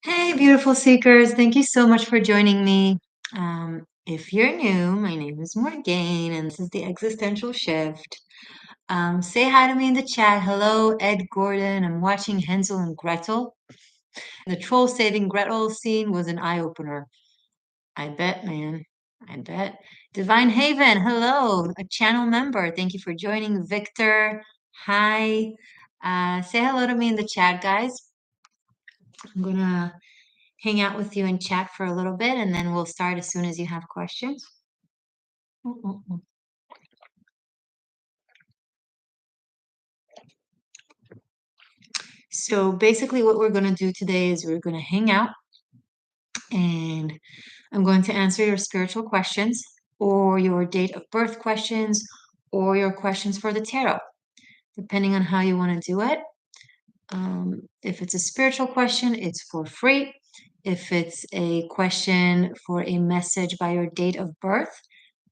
Hey, beautiful seekers. Thank you so much for joining me. If you're new, my name is Morgane, and this is the Existential Shift. Say hi to me in the chat. Hello, Ed Gordon. I'm watching Hansel and Gretel. The troll saving Gretel scene was an eye-opener. I bet, man. I bet. Divine Haven, hello, a channel member. Thank you for joining. Victor, hi. Say hello to me in the chat, guys. I'm gonna hang out with you and chat for a little bit, and then we'll start as soon as you have questions. So basically what we're going to do today is we're going to hang out, and I'm going to answer your spiritual questions or your date of birth questions or your questions for the tarot, depending on how you want to do it. If it's a spiritual question, it's for free. If it's a question for a message by your date of birth,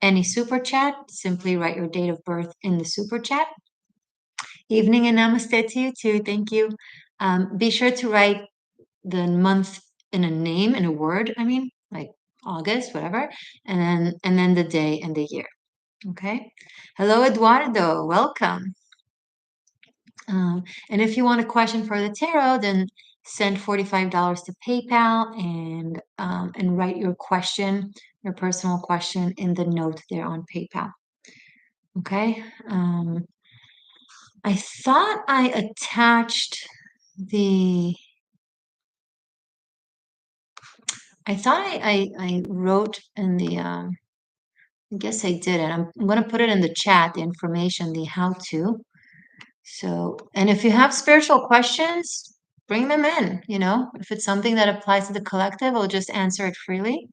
any super chat, simply write your date of birth in the super chat. Evening and namaste to you too. Thank you. Be sure to write the month in a name, in a word, I mean, like August, whatever, and then the day and the year. Okay. Hello, Eduardo. Welcome. And if you want a question for the tarot, then send $45 to PayPal and write your question, your personal question, in the note there on PayPal. Okay. I thought I attached the. I thought I wrote in the. I guess I did it. I'm going to put it in the chat, the information, the how to. So, and if you have spiritual questions, bring them in. If it's something that applies to the collective, I'll just answer it freely.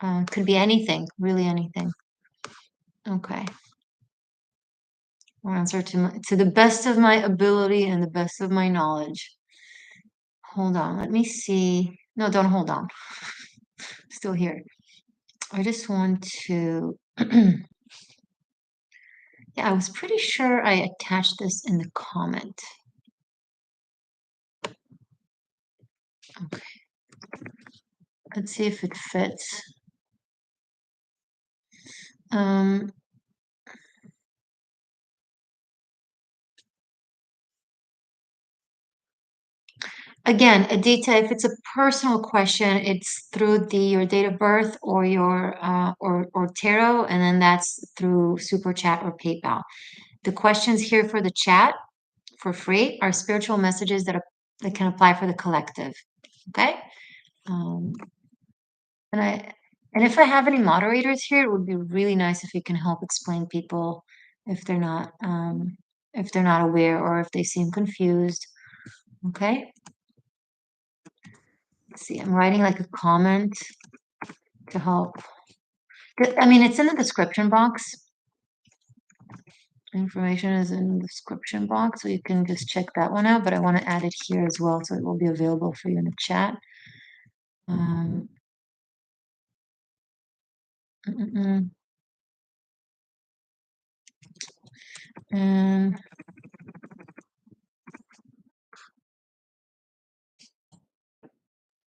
Could be anything, really anything. Okay. I'll answer to the best of my ability and the best of my knowledge. Hold on. Let me see. No, don't hold on. Still here. I just want to. Yeah, I was pretty sure I attached this in the comment. Okay. Let's see if it fits. Again, Adita, if it's a personal question, it's through your date of birth or your or tarot, and then that's through Super Chat or PayPal. The questions here for the chat for free are spiritual messages that can apply for the collective. Okay. And if I have any moderators here, it would be really nice if you can help explain people if they're not aware or if they seem confused. Okay. Let's see, I'm writing like a comment to help. I mean, it's in the description box. Information is in the description box, so you can just check that one out, but I want to add it here as well, so it will be available for you in the chat. And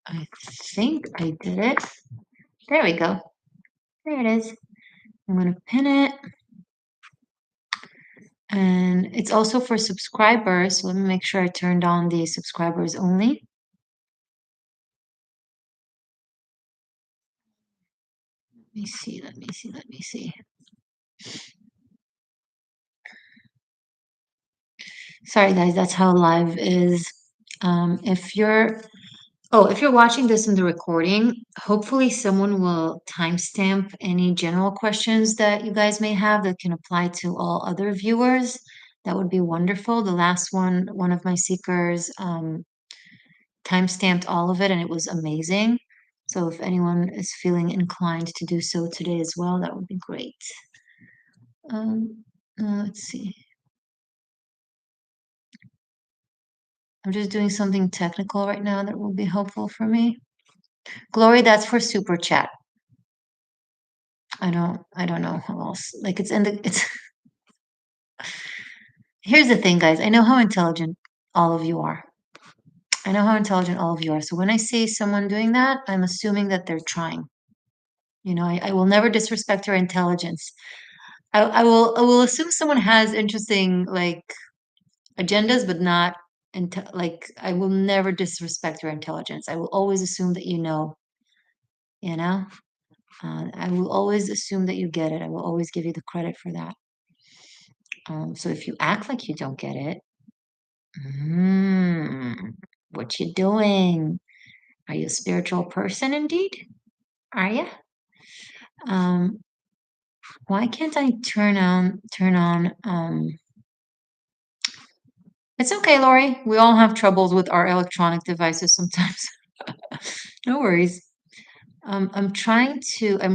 I think I did it. There we go. There it is. I'm going to pin it. And it's also for subscribers. So let me make sure I turned on the subscribers only. Let me see. Sorry, guys, that's how live is. If you're watching this in the recording, hopefully someone will timestamp any general questions that you guys may have that can apply to all other viewers. That would be wonderful. The last one of my seekers timestamped all of it, and it was amazing. So if anyone is feeling inclined to do so today as well, that would be great. Let's see. I'm just doing something technical right now that will be helpful for me. Glory, that's for super chat. I don't know how else. Like it's Here's the thing, guys. I know how intelligent all of you are. I know how intelligent all of you are. So when I see someone doing that, I'm assuming that they're trying. I will never disrespect your intelligence. I will assume someone has interesting like agendas, but not like I will never disrespect your intelligence. I will always assume that you know. I will always assume that you get it. I will always give you the credit for that. So if you act like you don't get it, mm, what you doing? Are you a spiritual person indeed? Are you? Um, why can't I turn on? It's okay, Lori. We all have troubles with our electronic devices sometimes. No worries. I'm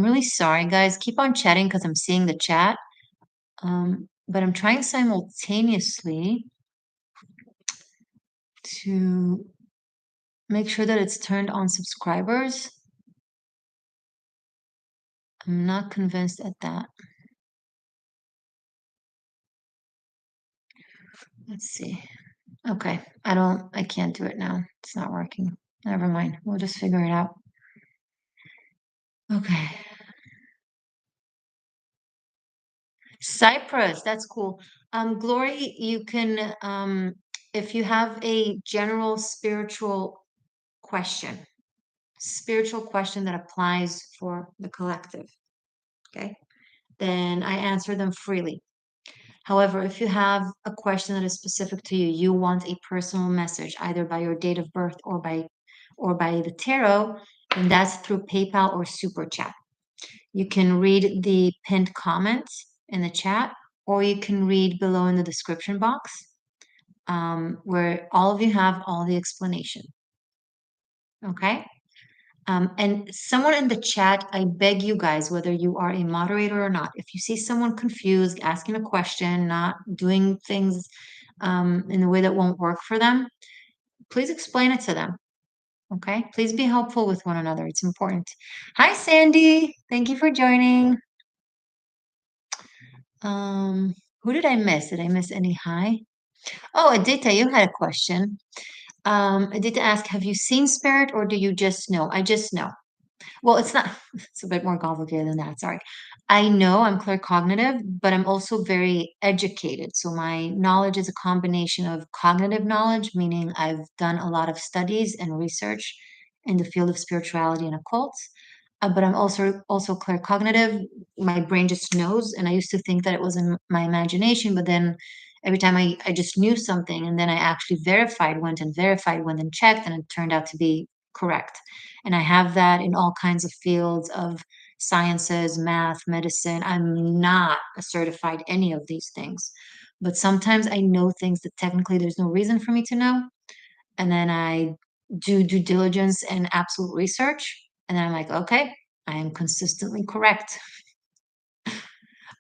really sorry, guys. Keep on chatting because I'm seeing the chat. But I'm trying simultaneously to make sure that it's turned on subscribers. I'm not convinced at that. Let's see. Okay. I can't do it now. It's not working. Never mind. We'll just figure it out. Okay. Cyprus, that's cool. Glory, you can, if you have a general spiritual question that applies for the collective, okay, then I answer them freely. However, if you have a question that is specific to you, you want a personal message, either by your date of birth or by the tarot, and that's through PayPal or Superchat. You can read the pinned comments in the chat, or you can read below in the description box, where all of you have all the explanation. Okay? And someone in the chat, I beg you guys, whether you are a moderator or not, if you see someone confused, asking a question, not doing things in a way that won't work for them, please explain it to them. Okay? Please be helpful with one another. It's important. Hi, Sandy. Thank you for joining. Who did I miss? Did I miss any hi? Oh, Adita, you had a question. Adita asked, have you seen spirit or do you just know? I just know. Well, it's not, it's a bit more complicated than that. Sorry. I know I'm claircognitive, but I'm also very educated. So my knowledge is a combination of cognitive knowledge, meaning I've done a lot of studies and research in the field of spirituality and occults. But I'm also claircognitive. My brain just knows, and I used to think that it was in my imagination, but then every time I just knew something, and then I actually went and checked, and it turned out to be correct. And I have that in all kinds of fields of sciences, math, medicine. I'm not a certified any of these things, but sometimes I know things that technically there's no reason for me to know. And then I do due diligence and absolute research. And then I'm like, okay, I am consistently correct.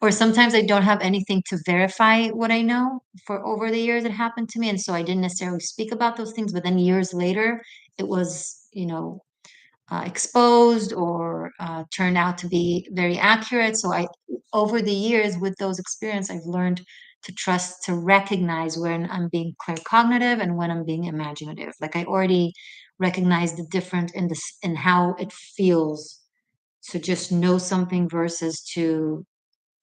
Or sometimes I don't have anything to verify what I know. For over the years it happened to me. And so I didn't necessarily speak about those things, but then years later it was, exposed or turned out to be very accurate. So over the years with those experience, I've learned to trust, to recognize when I'm being claircognitive and when I'm being imaginative. Like I already recognize the difference in how it feels to just know something versus to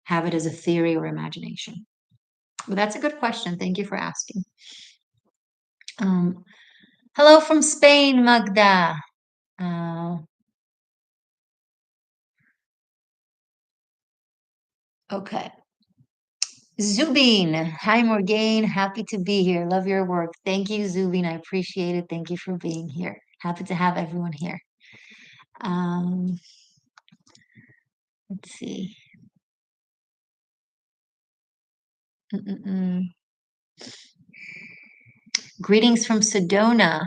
have it as a theory or imagination. But that's a good question. Thank you for asking. Um, hello from Spain, Magda. Okay. Zubin. Hi, Morgane. Happy to be here. Love your work. Thank you, Zubin. I appreciate it. Thank you for being here. Happy to have everyone here. Um, let's see. Mm-mm-mm. Greetings from Sedona.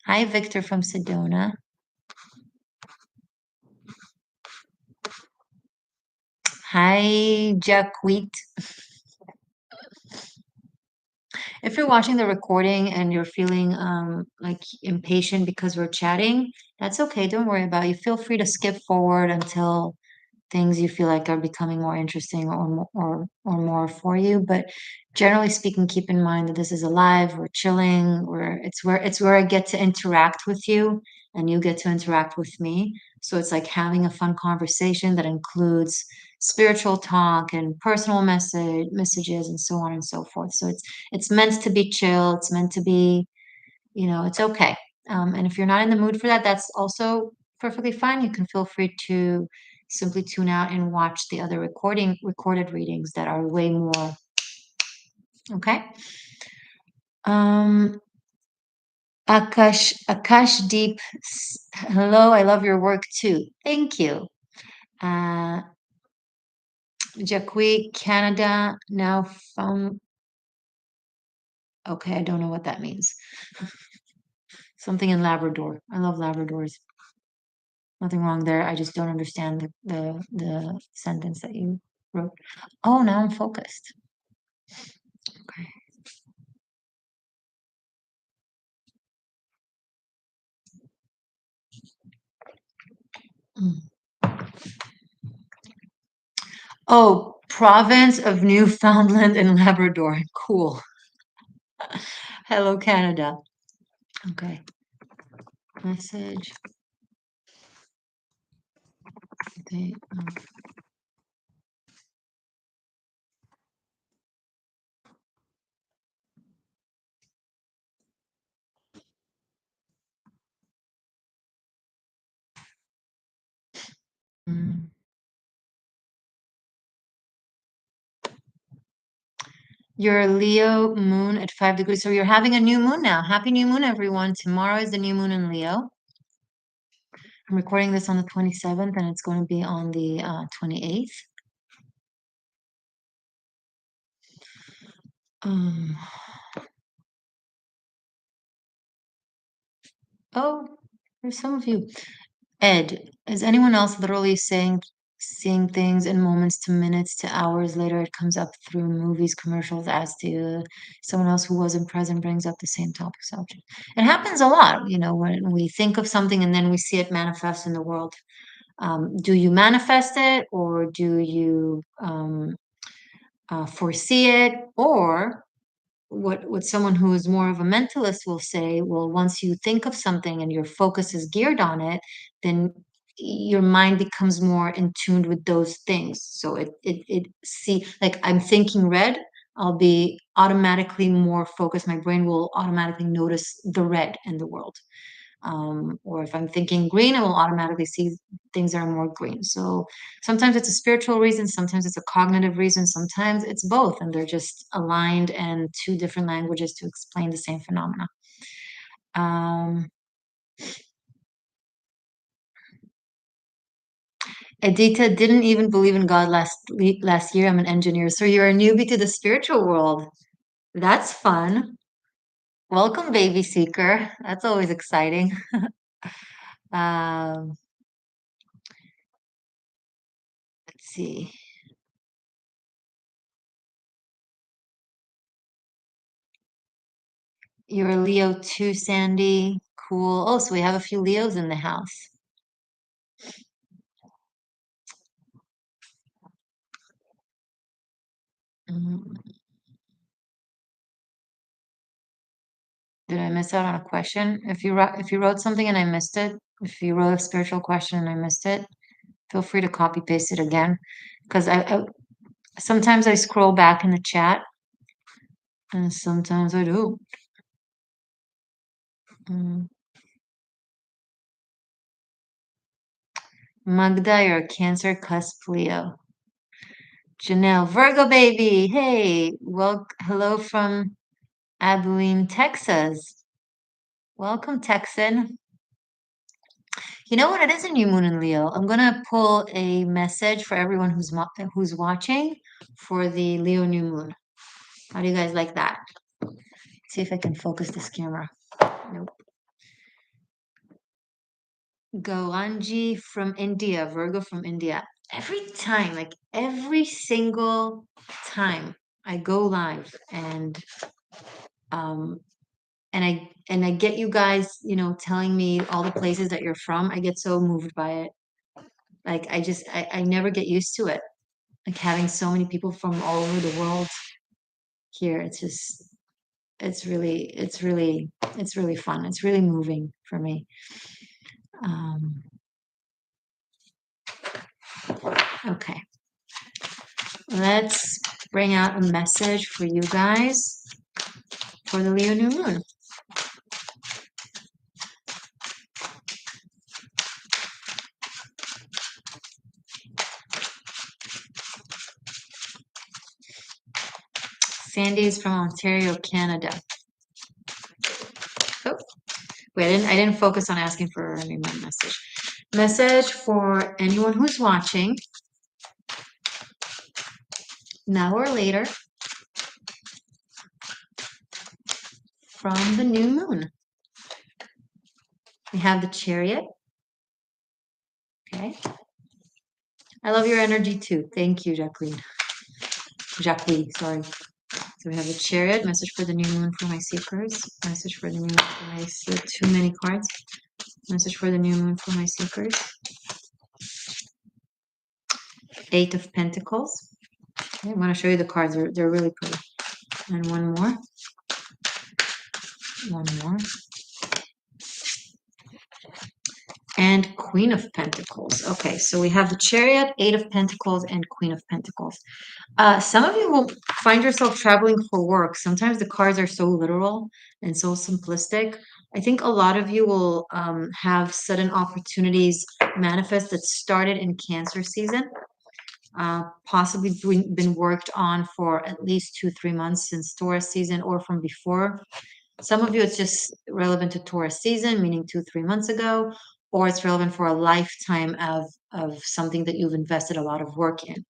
Hi, Victor from Sedona. Hi, Jacqueet. If you're watching the recording and you're feeling like impatient because we're chatting, that's okay. Don't worry about it. You feel free to skip forward until things you feel like are becoming more interesting or more for you. But generally speaking, keep in mind that this is alive, we're chilling, it's where I get to interact with you and you get to interact with me. So it's like having a fun conversation that includes spiritual talk and personal messages and so on and so forth. So it's meant to be chill, it's meant to be, it's okay. And if you're not in the mood for that, that's also perfectly fine. You can feel free to simply tune out and watch the other recorded readings that are way more okay. Um, Akash Deep, hello, I love your work too. Thank you. Uh, Jacqui, Canada, now found. Okay, I don't know what that means. Something in Labrador. I love Labradors. Nothing wrong there. I just don't understand the sentence that you wrote. Oh, now I'm focused. Okay. Mm. Oh, province of Newfoundland and Labrador. Cool. Hello, Canada. Okay. Message. Okay. Mm. Your Leo moon at 5 degrees. So you're having a new moon now. Happy new moon, everyone. Tomorrow is the new moon in Leo. I'm recording this on the 27th and it's going to be on the 28th. Um, oh, there's some of you. Ed, is anyone else literally seeing things in moments to minutes to hours later? It comes up through movies, commercials, as to someone else who wasn't present brings up the same topic subject. It happens a lot, when we think of something and then we see it manifest in the world. Do you manifest it or do you foresee it? Or what someone who is more of a mentalist will say, well, once you think of something and your focus is geared on it, then your mind becomes more in tuned with those things. So it see, like I'm thinking red, I'll be automatically more focused. My brain will automatically notice the red in the world. Or if I'm thinking green, I will automatically see things that are more green. So sometimes it's a spiritual reason, sometimes it's a cognitive reason, sometimes it's both, and they're just aligned and two different languages to explain the same phenomena. Um, Edita didn't even believe in God last year. I'm an engineer, so you're a newbie to the spiritual world. That's fun. Welcome, baby seeker. That's always exciting. Um, let's see. You're a Leo too, Sandy. Cool. Oh, so we have a few Leos in the house. Mm, did I miss out on a question? If you wrote something and I missed it, if you wrote a spiritual question and I missed it, feel free to copy paste it again. Because I sometimes I scroll back in the chat and sometimes I do. Mm. Magda, you're a Cancer cusp Leo. Janelle, Virgo baby. Hey, well, hello from Abilene, Texas. Welcome, Texan. You know what? It is a new moon in Leo. I'm gonna pull a message for everyone who's watching for the Leo new moon. How do you guys like that? See if I can focus this camera. Nope. Goanji from India, Virgo from India. Every time, like every single time I go live um and I get you guys, telling me all the places that you're from, I get so moved by it. Like I never get used to it. Like having so many people from all over the world here. It's really fun. It's really moving for me. Um, okay. Let's bring out a message for you guys for the Leo new moon. Sandy is from Ontario, Canada. Oh, wait, I didn't focus on asking for a new moon message. Message for anyone who's watching now or later from the new moon. We have the Chariot. Okay. I love your energy too. Thank you, Jacqueline. Sorry. So we have the Chariot, message for the new moon for my seekers, message for the new moon for my too many cards, message for the new moon for my seekers. Eight of Pentacles. Okay, I'm going to show you the cards. They're really pretty. And one more. One more. And Queen of Pentacles. Okay, so we have the Chariot, Eight of Pentacles, and Queen of Pentacles. Some of you will find yourself traveling for work. Sometimes the cards are so literal and so simplistic. I think a lot of you will have sudden opportunities manifest that started in Cancer season, possibly been worked on for at least 2-3 months since Taurus season or from before. Some of you, it's just relevant to Taurus season, meaning 2-3 months ago, or it's relevant for a lifetime of something that you've invested a lot of work in.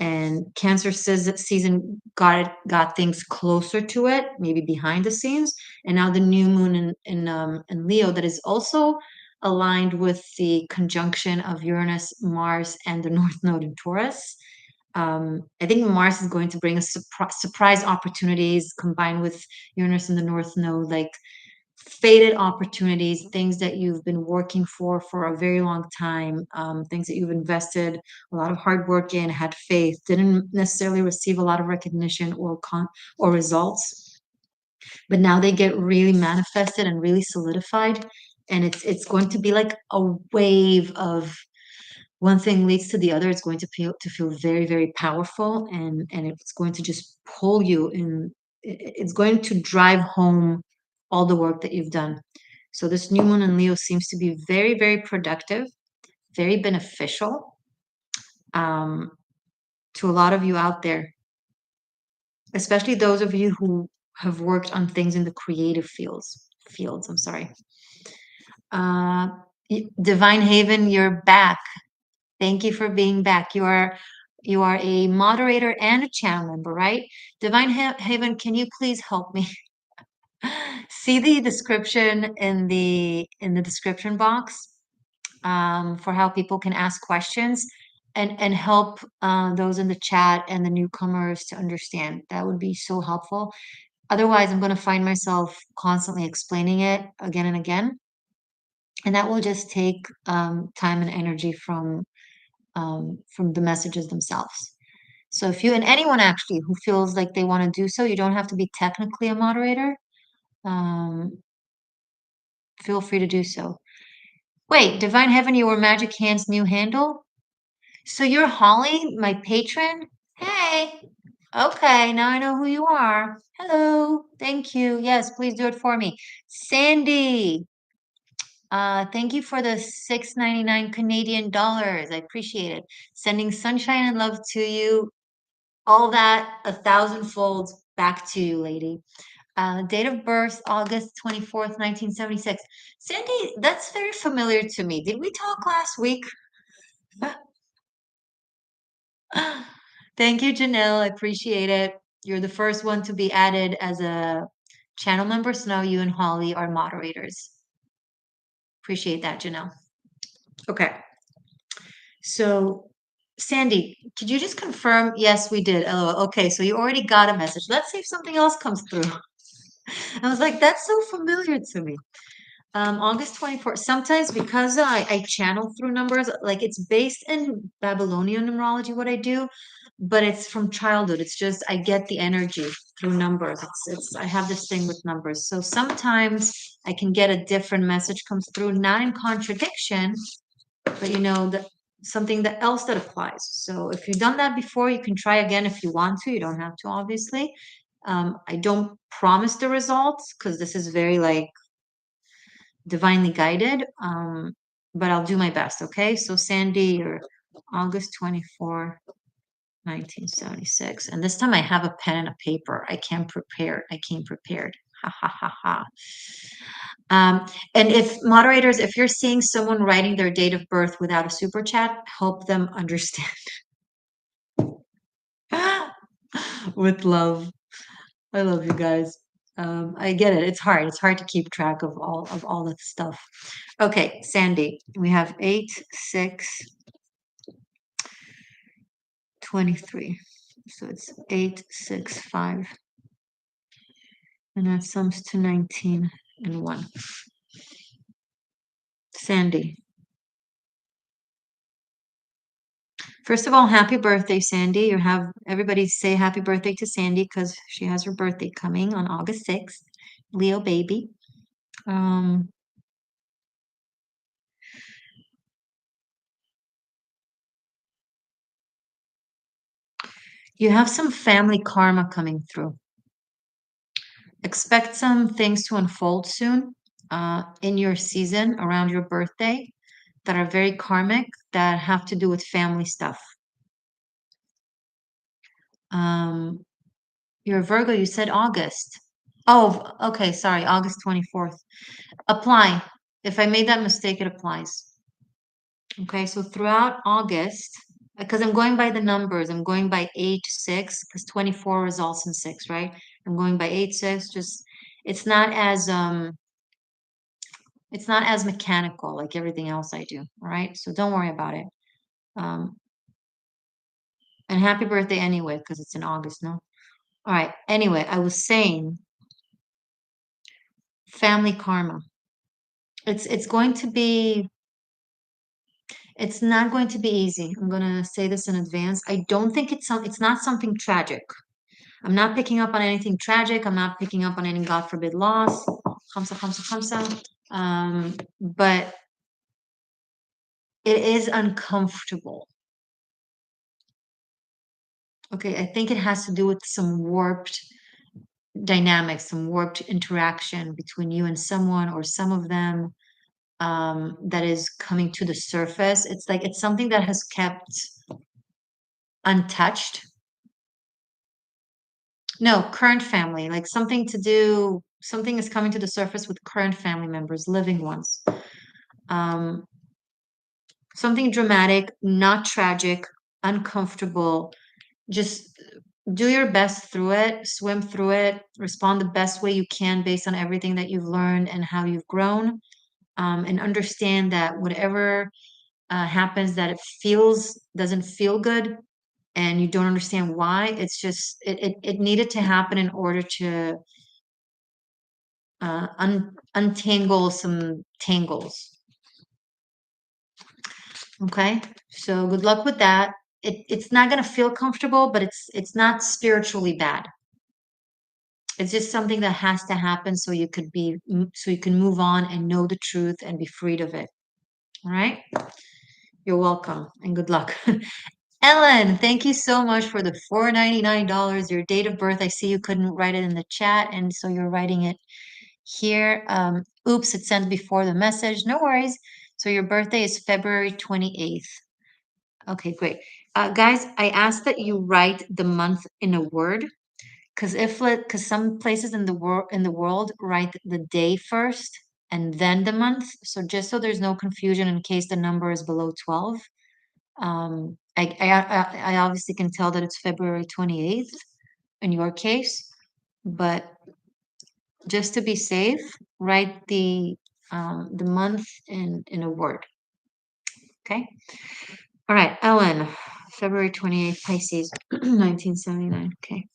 And Cancer season got things closer to it, maybe behind the scenes. And now the new moon in Leo that is also aligned with the conjunction of Uranus, Mars, and the North Node in Taurus. I think Mars is going to bring us surprise opportunities combined with Uranus in the North Node, like faded opportunities, things that you've been working for a very long time, things that you've invested a lot of hard work in, had faith, didn't necessarily receive a lot of recognition or results, but now they get really manifested and really solidified, and it's going to be like a wave of one thing leads to the other. It's going to feel very, very powerful, and it's going to just pull you in. It's going to drive home all the work that you've done. So this new moon in Leo seems to be very, very productive, very beneficial to a lot of you out there, especially those of you who have worked on things in the creative fields. I'm sorry. Divine Haven, you're back. Thank you for being back. You are a moderator and a channel member, right? Divine Haven, can you please help me? See the description in the description box for how people can ask questions and help those in the chat and the newcomers to understand. That would be so helpful. Otherwise, I'm going to find myself constantly explaining it again and again, and that will just take time and energy from the messages themselves. So if you and anyone actually who feels like they want to do so, you don't have to be technically a moderator. Feel free to do so. Wait, Divine Heaven, your Magic Hand's new handle? So you're Holly, my patron? Hey. Okay, now I know who you are. Hello. Thank you. Yes, please do it for me. Sandy. Thank you for the $6.99 Canadian dollars. I appreciate it. Sending sunshine and love to you. All that 1,000-fold back to you, lady. Date of birth, August 24th, 1976. Sandy, that's very familiar to me. Did we talk last week? Thank you, Janelle. I appreciate it. You're the first one to be added as a channel member, so now you and Holly are moderators. Appreciate that, Janelle. Okay. So, Sandy, could you just confirm? Yes, we did. LOL. Okay, so you already got a message. Let's see if something else comes through. I was like, that's so familiar to me. August 24th. Sometimes because I channel through numbers, like it's based in Babylonian numerology, what I do, but it's from childhood. It's just I get the energy through numbers. It's I have this thing with numbers. So sometimes I can get a different message comes through, not in contradiction, but that something that else that applies. So if you've done that before, you can try again if you want to. You don't have to, obviously. I don't promise the results because this is very like divinely guided. But I'll do my best. Okay. So Sandy, you're August 24, 1976. And this time I have a pen and a paper. I came prepared. Ha ha ha ha. And if moderators, if you're seeing someone writing their date of birth without a super chat, help them understand. With love. I love you guys. I get it. It's hard. It's hard to keep track of all that stuff. Okay, Sandy, we have 8, 6, 23. So it's 8, 6, 5. And that sums to 19 and 1. Sandy. First of all, happy birthday, Sandy. You have everybody say happy birthday to Sandy because she has her birthday coming on August 6th. Leo baby. You have some family karma coming through. Expect some things to unfold soon in your season around your birthday that are very karmic, that have to do with family stuff. You're a Virgo, you said August. Oh, okay, sorry, August 24th. Apply. If I made that mistake, it applies. Okay, so throughout August, because I'm going by the numbers, I'm going by 8, 6, because 24 results in 6, right? I'm going by 8, 6, just it's not as mechanical like everything else I do, all right? So don't worry about it. Um, and happy birthday anyway, because it's in August, no? All right. Anyway, I was saying family karma. It's going to be it's not going to be easy. I'm gonna say this in advance. I don't think it's not something tragic. I'm not picking up on anything tragic. I'm not picking up on any God forbid loss. Kamsa, kamsa, kamsa. But it is uncomfortable. Okay, I think it has to do with some warped dynamics, some warped interaction between you and someone or some of them that is coming to the surface. It's like it's something that has kept untouched. No, current family, like something is coming to the surface with current family members, living ones. Um, Something dramatic, not tragic, uncomfortable. Just do your best through it, swim through it, respond the best way you can based on everything that you've learned and how you've grown. And understand that whatever happens that doesn't feel good and you don't understand why, it's just it needed to happen in order to untangle some tangles. Okay, so good luck with that. It's not going to feel comfortable, but it's not spiritually bad. It's just something that has to happen so you can move on and know the truth and be freed of it. All right, you're welcome and good luck. Ellen, thank you so much for the $499. Your date of birth, I see you couldn't write it in the chat, and so you're writing it here. Oops, it sent before the message. No worries. So your birthday is February 28th. Okay, great. Guys, I asked that you write the month in a word, because some places in the world write the day first and then the month. So just so there's no confusion in case the number is below 12. I obviously can tell that it's February 28th in your case, but just to be safe, write the month in a word. Okay. All right, Ellen, February 28th, Pisces, 1979. Okay.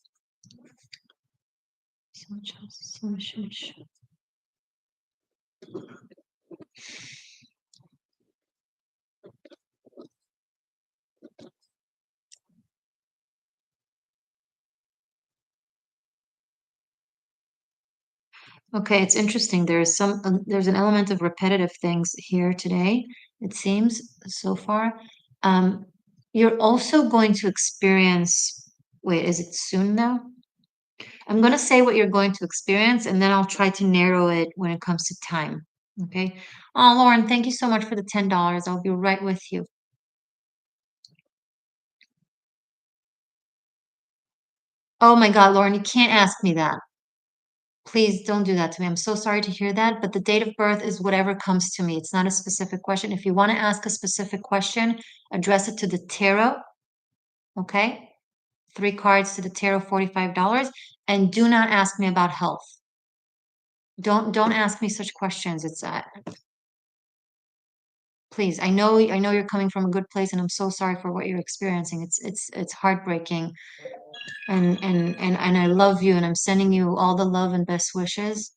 Okay, it's interesting. There's an element of repetitive things here today, it seems so far. Um, you're also going to experience, wait, is it soon now? I'm going to say what you're going to experience, and then I'll try to narrow it when it comes to time. Okay. Oh, Lauren, thank you so much for the $10. I'll be right with you. Oh my God, Lauren, you can't ask me that. Please don't do that to me. I'm so sorry to hear that, but the date of birth is whatever comes to me. It's not a specific question. If you want to ask a specific question, address it to the tarot. Okay. 3 cards to the tarot, $45. And do not ask me about health. Don't ask me such questions. It's please. I know you're coming from a good place, and I'm so sorry for what you're experiencing. It's heartbreaking. And I love you, and I'm sending you all the love and best wishes.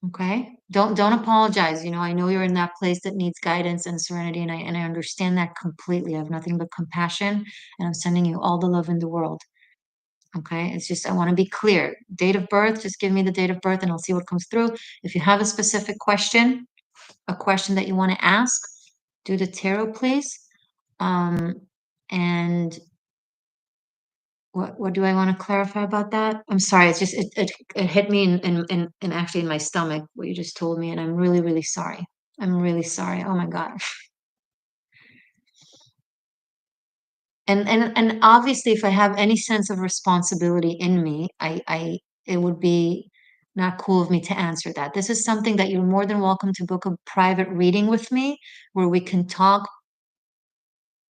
Okay. Don't apologize. I know you're in that place that needs guidance and serenity, and I understand that completely. I have nothing but compassion, and I'm sending you all the love in the world. Okay. It's just I want to be clear. Date of birth, just give me the date of birth and I'll see what comes through. If you have a specific question, a question that you want to ask, do the tarot, please. And what do I want to clarify about that? I'm sorry, it's just it hit me in actually in my stomach what you just told me, and I'm really, really sorry. I'm really sorry. Oh my God. And obviously if I have any sense of responsibility in me, I it would be not cool of me to answer that. This is something that you're more than welcome to book a private reading with me where we can talk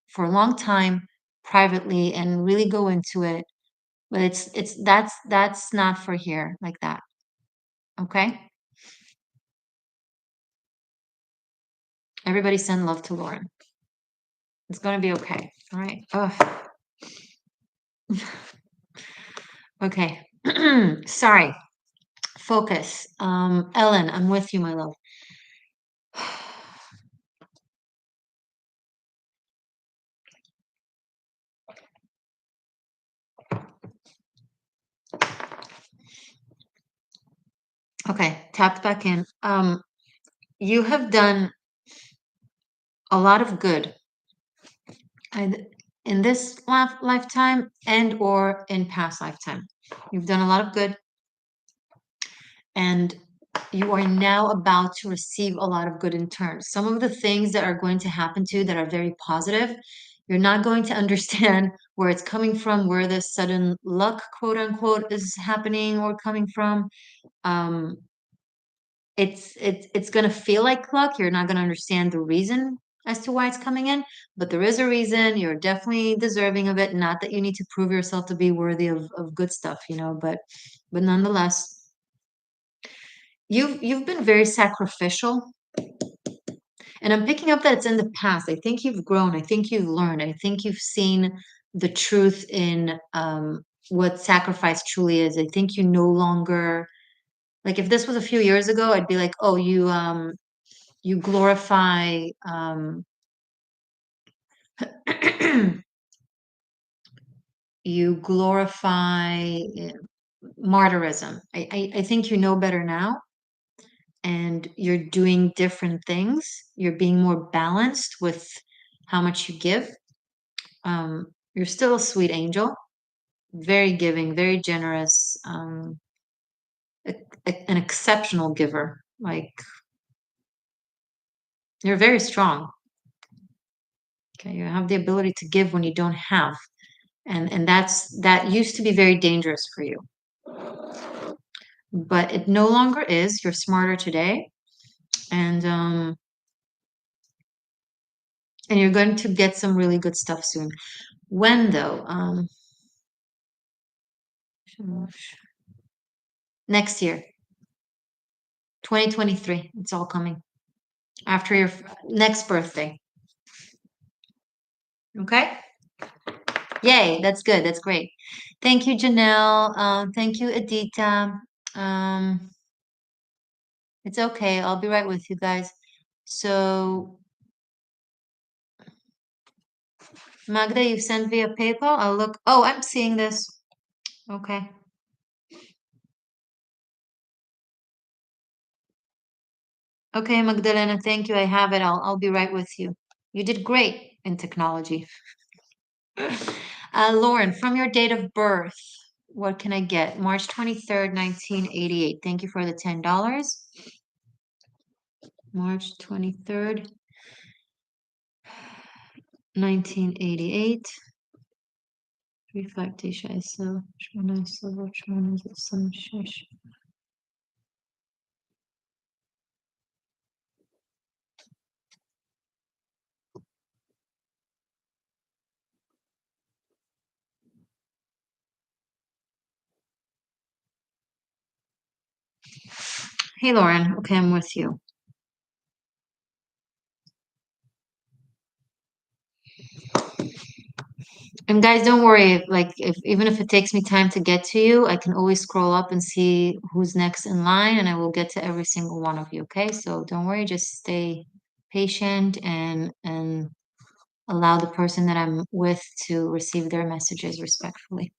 for a long time privately and really go into it. But that's not for here like that. Okay? Everybody send love to Lauren. It's gonna be okay. All right. Ugh. Okay. Sorry. Focus. Ellen, I'm with you, my love. Okay, tapped back in. You have done a lot of good and in this lifetime and or in past lifetime. You've done a lot of good, and you are now about to receive a lot of good in turn. Some of the things that are going to happen to you that are very positive, you're not going to understand where it's coming from, where the sudden luck, quote unquote, is happening or coming from. Um, it's going to feel like luck. You're not going to understand the reason as to why it's coming in, but there is a reason. You're definitely deserving of it. Not that you need to prove yourself to be worthy of good stuff, but nonetheless, you've been very sacrificial, and I'm picking up that it's in the past. I think you've grown. I think you've learned. I think you've seen the truth in what sacrifice truly is. I think you no longer like if this was a few years ago, I'd be like, oh, you glorify you glorify martyrism. I think you know better now, and you're doing different things. You're being more balanced with how much you give. You're still a sweet angel, very giving, very generous, an exceptional giver. Like you're very strong. Okay, you have the ability to give when you don't have, and that used to be very dangerous for you, but it no longer is. You're smarter today, and and you're going to get some really good stuff soon. When though? Next year, 2023. It's all coming after your next birthday. Okay. Yay, that's good. That's great. Thank you, Janelle. Thank you, Edita. Um, It's okay. I'll be right with you guys. So, Magda, you sent via PayPal. I'll look. Oh, I'm seeing this. Okay. Okay, Magdalena, thank you. I have it. I'll be right with you. You did great in technology. Lauren, from your date of birth, what can I get? March 23rd, 1988. Thank you for the $10. March 23rd, 1988. Reflectisha so shona so shona some shush. Hey Lauren, okay, I'm with you. And guys, don't worry, like if even if it takes me time to get to you, I can always scroll up and see who's next in line and I will get to every single one of you, okay? So don't worry, just stay patient and allow the person that I'm with to receive their messages respectfully.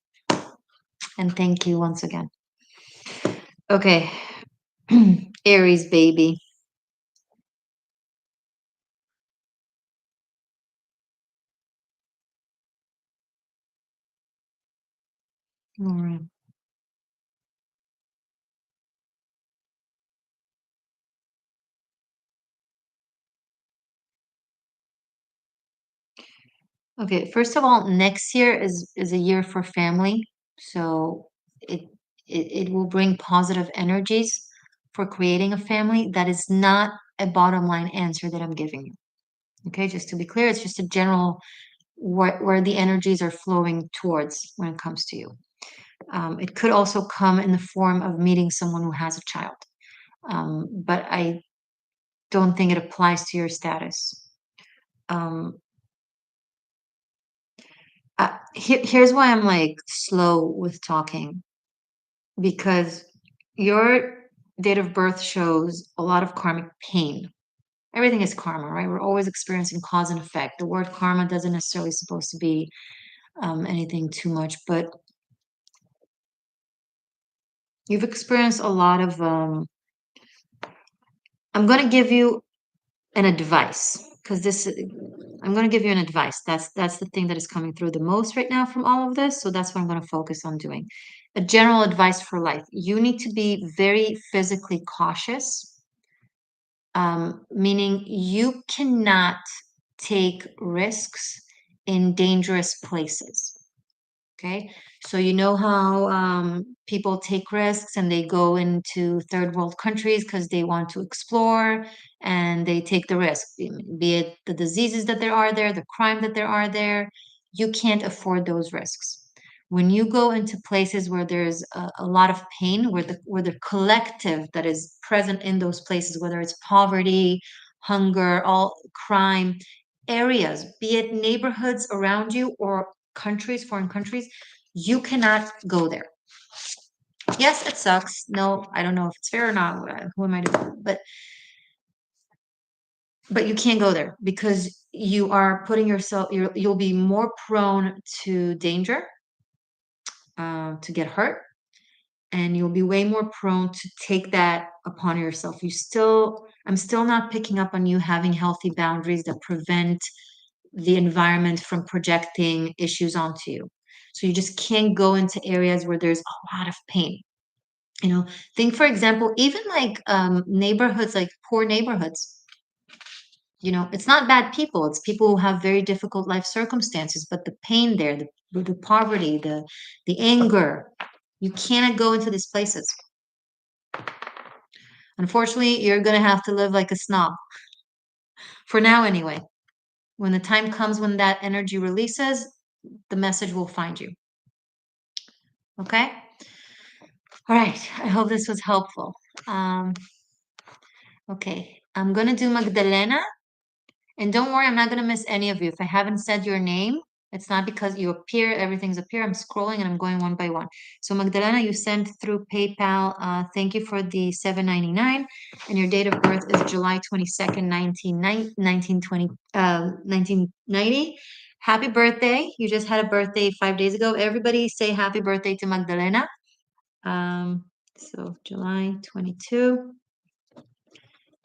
And thank you once again. Okay. Aries baby. Lauren. Okay, first of all, next year is a year for family, so it it will bring positive energies for creating a family. That is not a bottom line answer that I'm giving you. Okay, just to be clear, it's just a general where the energies are flowing towards when it comes to you. It could also come in the form of meeting someone who has a child, but I don't think it applies to your status. Um, here's why I'm like slow with talking because your date of birth shows a lot of karmic pain. Everything is karma, right? We're always experiencing cause and effect. The word karma doesn't necessarily supposed to be anything too much, but you've experienced a lot of. I'm going to give you an advice because this. I'm going to give you an advice. That's the thing that is coming through the most right now from all of this. So that's what I'm going to focus on doing. A general advice for life. You need to be very physically cautious, meaning you cannot take risks in dangerous places. Okay. So you know how people take risks and they go into third world countries because they want to explore and they take the risk, be it the diseases that there are there, the crime that there are there. You can't afford those risks. When you go into places where there's a lot of pain, where the collective that is present in those places, whether it's poverty, hunger, all crime areas, be it neighborhoods around you or countries, foreign countries, you cannot go there. Yes, it sucks. No, I don't know if it's fair or not. Who am I to? But you can't go there because you are putting yourself. You'll be more prone to danger, to get hurt, and you'll be way more prone to take that upon yourself. I'm still not picking up on you having healthy boundaries that prevent the environment from projecting issues onto you. So you just can't go into areas where there's a lot of pain. You know, think for example, even like neighborhoods, like poor neighborhoods. You know, it's not bad people. It's people who have very difficult life circumstances, but the pain there, the poverty, the anger, you cannot go into these places. Unfortunately, you're gonna have to live like a snob for now, anyway. When the time comes when that energy releases, the message will find you. Okay. All right. I hope this was helpful. Um, okay. I'm gonna do Magdalena. And don't worry, I'm not going to miss any of you. If I haven't said your name, It's not because you appear, everything's appear. I'm scrolling and I'm going one by one. So Magdalena, you sent through PayPal. Thank you for the $7.99. And your date of birth is July 22nd, 1990. Happy birthday. You just had a birthday 5 days ago. Everybody say happy birthday to Magdalena. So July 22,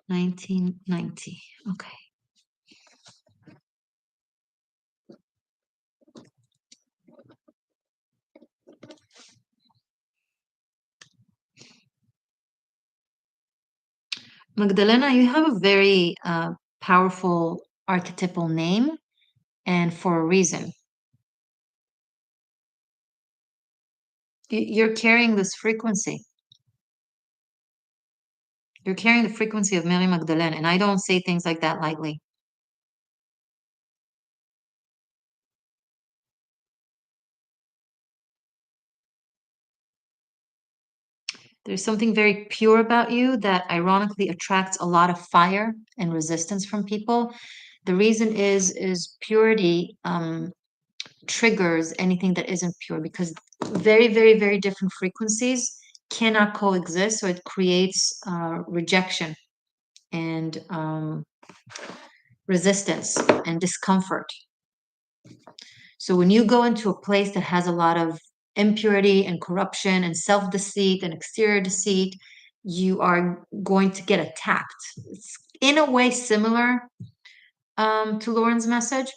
1990. Okay. Magdalena, you have a very powerful archetypal name, and for a reason. You're carrying this frequency. You're carrying the frequency of Mary Magdalene, and I don't say things like that lightly. There's something very pure about you that ironically attracts a lot of fire and resistance from people. The reason is purity triggers anything that isn't pure because very, very, very different frequencies cannot coexist, so it creates rejection and resistance and discomfort. So when you go into a place that has a lot of impurity and corruption and self-deceit and exterior deceit, you are going to get attacked. It's in a way similar to Lauren's message,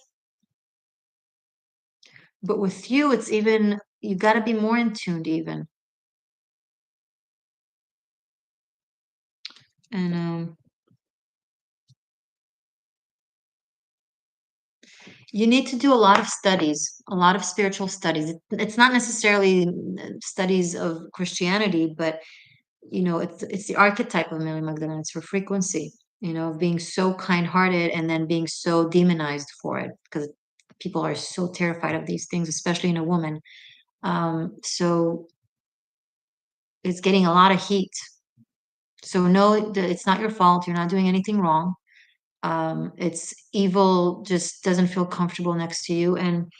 but with you, it's even, you got to be more in tuned even. And you need to do a lot of studies, a lot of spiritual studies. It's not necessarily studies of Christianity, but it's the archetype of Mary Magdalene. It's her frequency, of being so kind-hearted and then being so demonized for it, because people are so terrified of these things, especially in a woman. So it's getting a lot of heat. So know that it's not your fault. You're not doing anything wrong. It's evil just doesn't feel comfortable next to you, and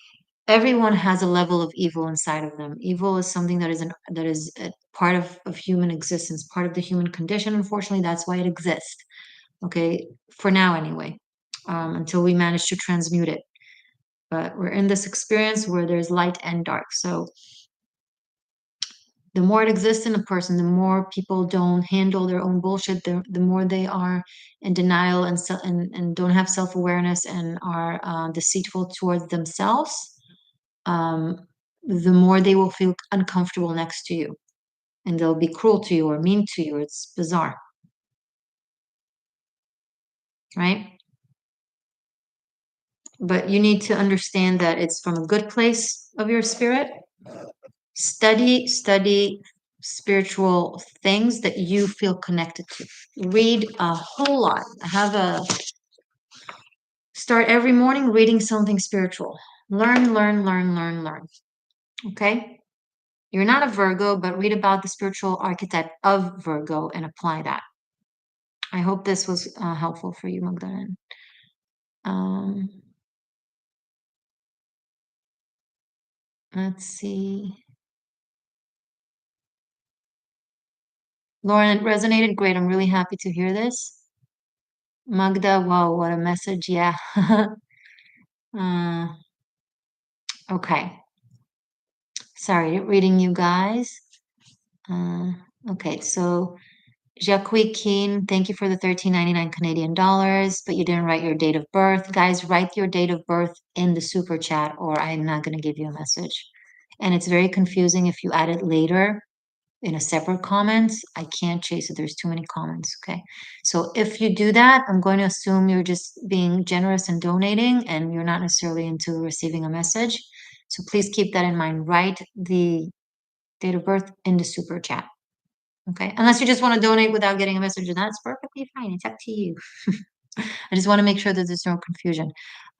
everyone has a level of evil inside of them. Evil is something that is a part of human existence, part of the human condition. Unfortunately, that's why it exists. Okay, for now anyway, until we manage to transmute it. But we're in this experience where there's light and dark. So the more it exists in a person, the more people don't handle their own bullshit, the more they are in denial and don't have self-awareness and are deceitful towards themselves, um, the more they will feel uncomfortable next to you and they'll be cruel to you or mean to you. It's bizarre, right? But you need to understand that it's from a good place of your spirit. Study spiritual things that you feel connected to. Read a whole lot. Start every morning reading something spiritual. Learn, learn, learn, learn, learn. Okay? You're not a Virgo, but read about the spiritual archetype of Virgo and apply that. I hope this was helpful for you, Magdalene. Um, let's see. Lauren, it resonated great. I'm really happy to hear this. Magda, wow, what a message. Yeah. uh, okay. Sorry, reading you guys. Uh, okay, so Jacques Keen, thank you for the $13.99 Canadian dollars, but you didn't write your date of birth. Guys, write your date of birth in the super chat or I'm not going to give you a message. And it's very confusing if you add it later in a separate comment. I can't chase it. There's too many comments. Okay. So if you do that, I'm going to assume you're just being generous and donating and you're not necessarily into receiving a message. So please keep that in mind. Write the date of birth in the super chat. Okay. Unless you just want to donate without getting a message, and that's perfectly fine. It's up to you. I just want to make sure that there's no confusion.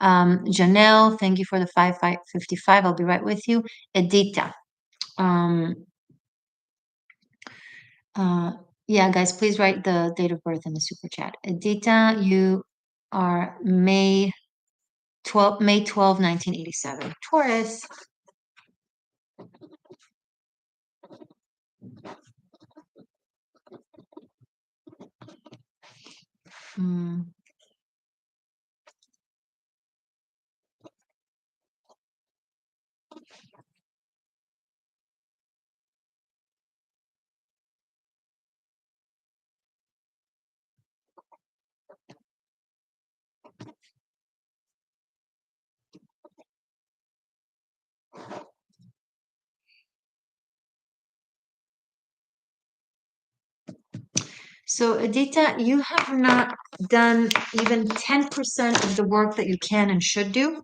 Janelle, thank you for the 5555. I'll be right with you. Edita. Um, yeah, guys, please write the date of birth in the super chat. Edita, you are May May 12, 1987. Taurus. Hmm. So, Adita, you have not done even 10% of the work that you can and should do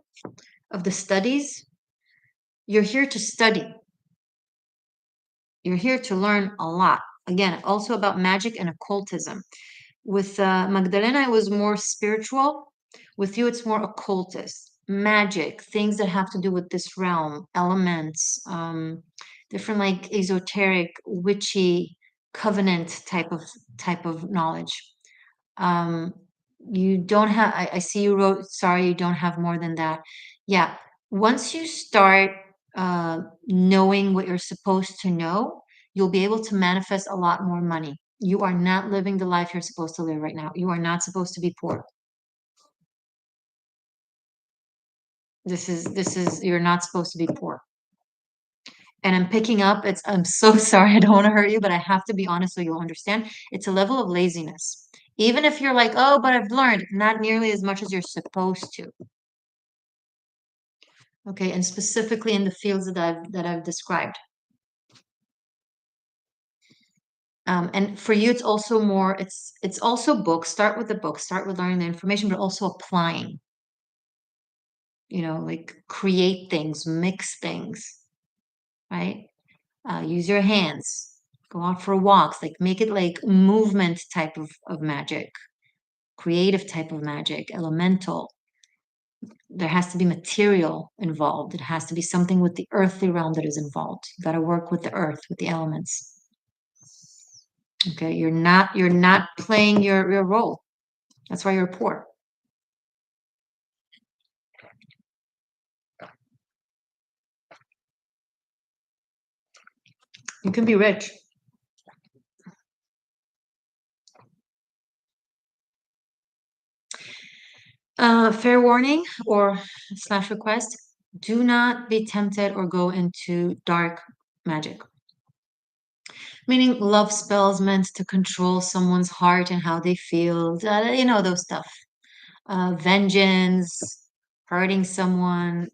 of the studies. You're here to study. You're here to learn a lot. Again, also about magic and occultism. With Magdalena, it was more spiritual. With you, it's more occultist, magic, things that have to do with this realm, elements, different like esoteric, witchy, covenant type of knowledge. Um, you don't have, I see you wrote, sorry, you don't have more than that. Yeah. Once you start knowing what you're supposed to know, you'll be able to manifest a lot more money. You are not living the life you're supposed to live right now. You are not supposed to be poor. You're not supposed to be poor. And I'm picking up, I'm so sorry, I don't want to hurt you, but I have to be honest so you'll understand. It's a level of laziness. Even if you're like, oh, but I've learned, not nearly as much as you're supposed to. Okay, and specifically in the fields that I've described. And for you, it's also more, it's also books. Start with the books, start with learning the information, but also applying, like create things, mix things, right? Use your hands, go out for walks, like make it like movement type of magic, creative type of magic, elemental. There has to be material involved. It has to be something with the earthly realm that is involved. You got to work with the earth, with the elements. Okay, you're not playing your role. That's why you're poor. You can be rich. Fair warning or slash request, do not be tempted or go into dark magic. Meaning love spells meant to control someone's heart and how they feel, those stuff. Vengeance, hurting someone,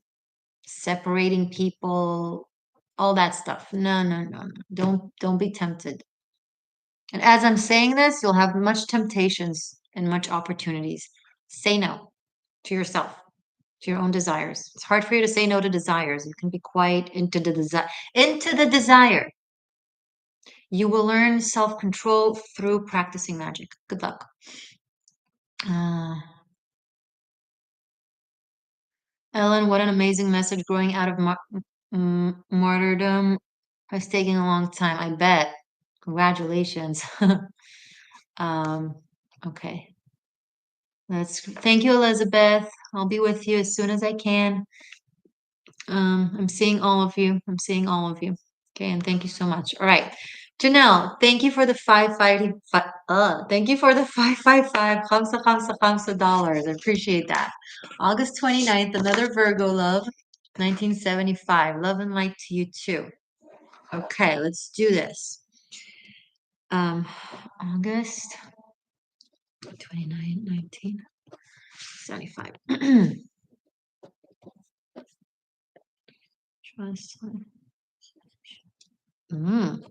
separating people, all that stuff. No, no, no, no. Don't be tempted. And as I'm saying this, you'll have much temptations and much opportunities. Say no to yourself, to your own desires. It's hard for you to say no to desires. You can be quite into the desire. You will learn self-control through practicing magic. Good luck. Uh, Ellen, what an amazing message. Growing out of martyrdom has taken a long time. I bet. Congratulations. Um, okay. Thank you, Elizabeth. I'll be with you as soon as I can. I'm seeing all of you. I'm seeing all of you. Okay, and thank you so much. All right. Janelle, thank you for the thank you for the 555 khamsa dollars. I appreciate that. August 29th, another Virgo love, 1975. Love and light to you too. Okay, let's do this. August 29, 1975. Trust. Mm,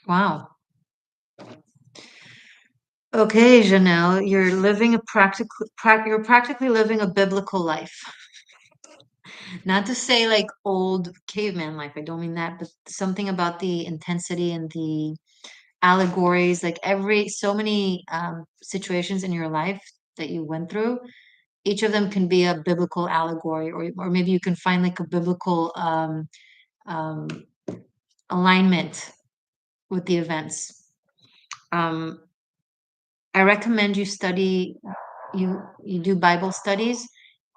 wow. Okay, Janelle, you're practically living a biblical life. Not to say like old caveman life, I don't mean that, but something about the intensity and the allegories, like so many situations in your life that you went through, each of them can be a biblical allegory, or maybe you can find like a biblical um, alignment with the events. Um, I recommend you study, you do Bible studies.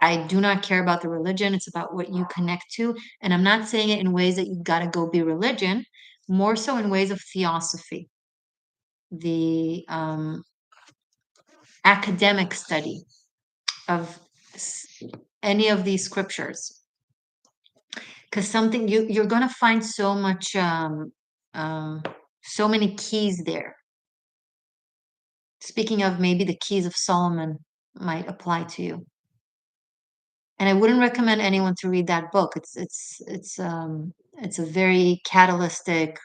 I do not care about the religion. It's about what you connect to. And I'm not saying it in ways that you've got to go be religion, more so in ways of theosophy, the academic study of any of these scriptures. Because something you're gonna find so much um, so many keys there. Speaking of, maybe the keys of Solomon might apply to you. And I wouldn't recommend anyone to read that book. It's a very catalytic,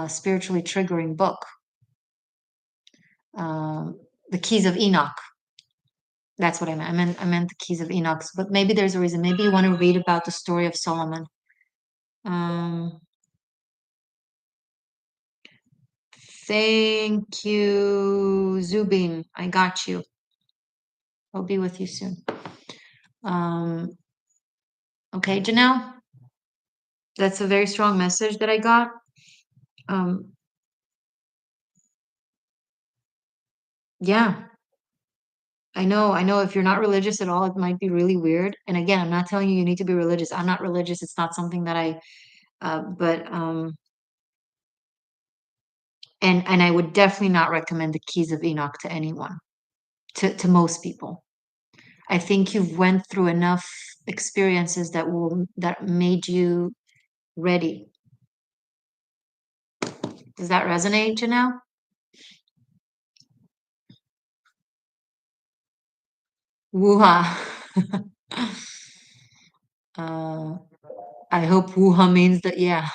spiritually triggering book. Um, the Keys of Enoch. That's what I meant. I meant the Keys of Enoch. But maybe there's a reason. Maybe you want to read about the story of Solomon. Um, Thank you, Zubin. I got you. I'll be with you soon. Um, okay, Janelle, that's a very strong message that I got. Um, yeah, I know if you're not religious at all, it might be really weird. And again, I'm not telling you you need to be religious. I'm not religious. It's not something that but and I would definitely not recommend the Keys of Enoch to anyone, to most people. I think you've went through enough experiences that made you ready. Does that resonate, Janelle? Woo-ha. uh, I hope woo-ha means that, yeah.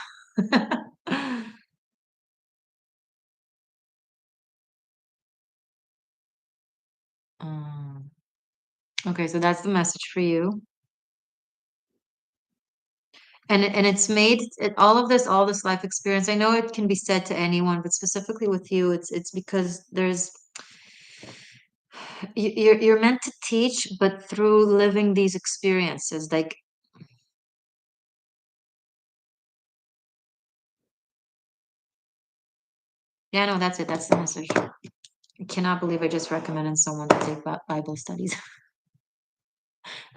um, okay, so that's the message for you. And it's made all of this, all this life experience. I know it can be said to anyone, but specifically with you, it's because there's you're meant to teach, but through living these experiences, like, yeah, no, that's it. That's the message. I cannot believe I just recommended someone to take Bible studies.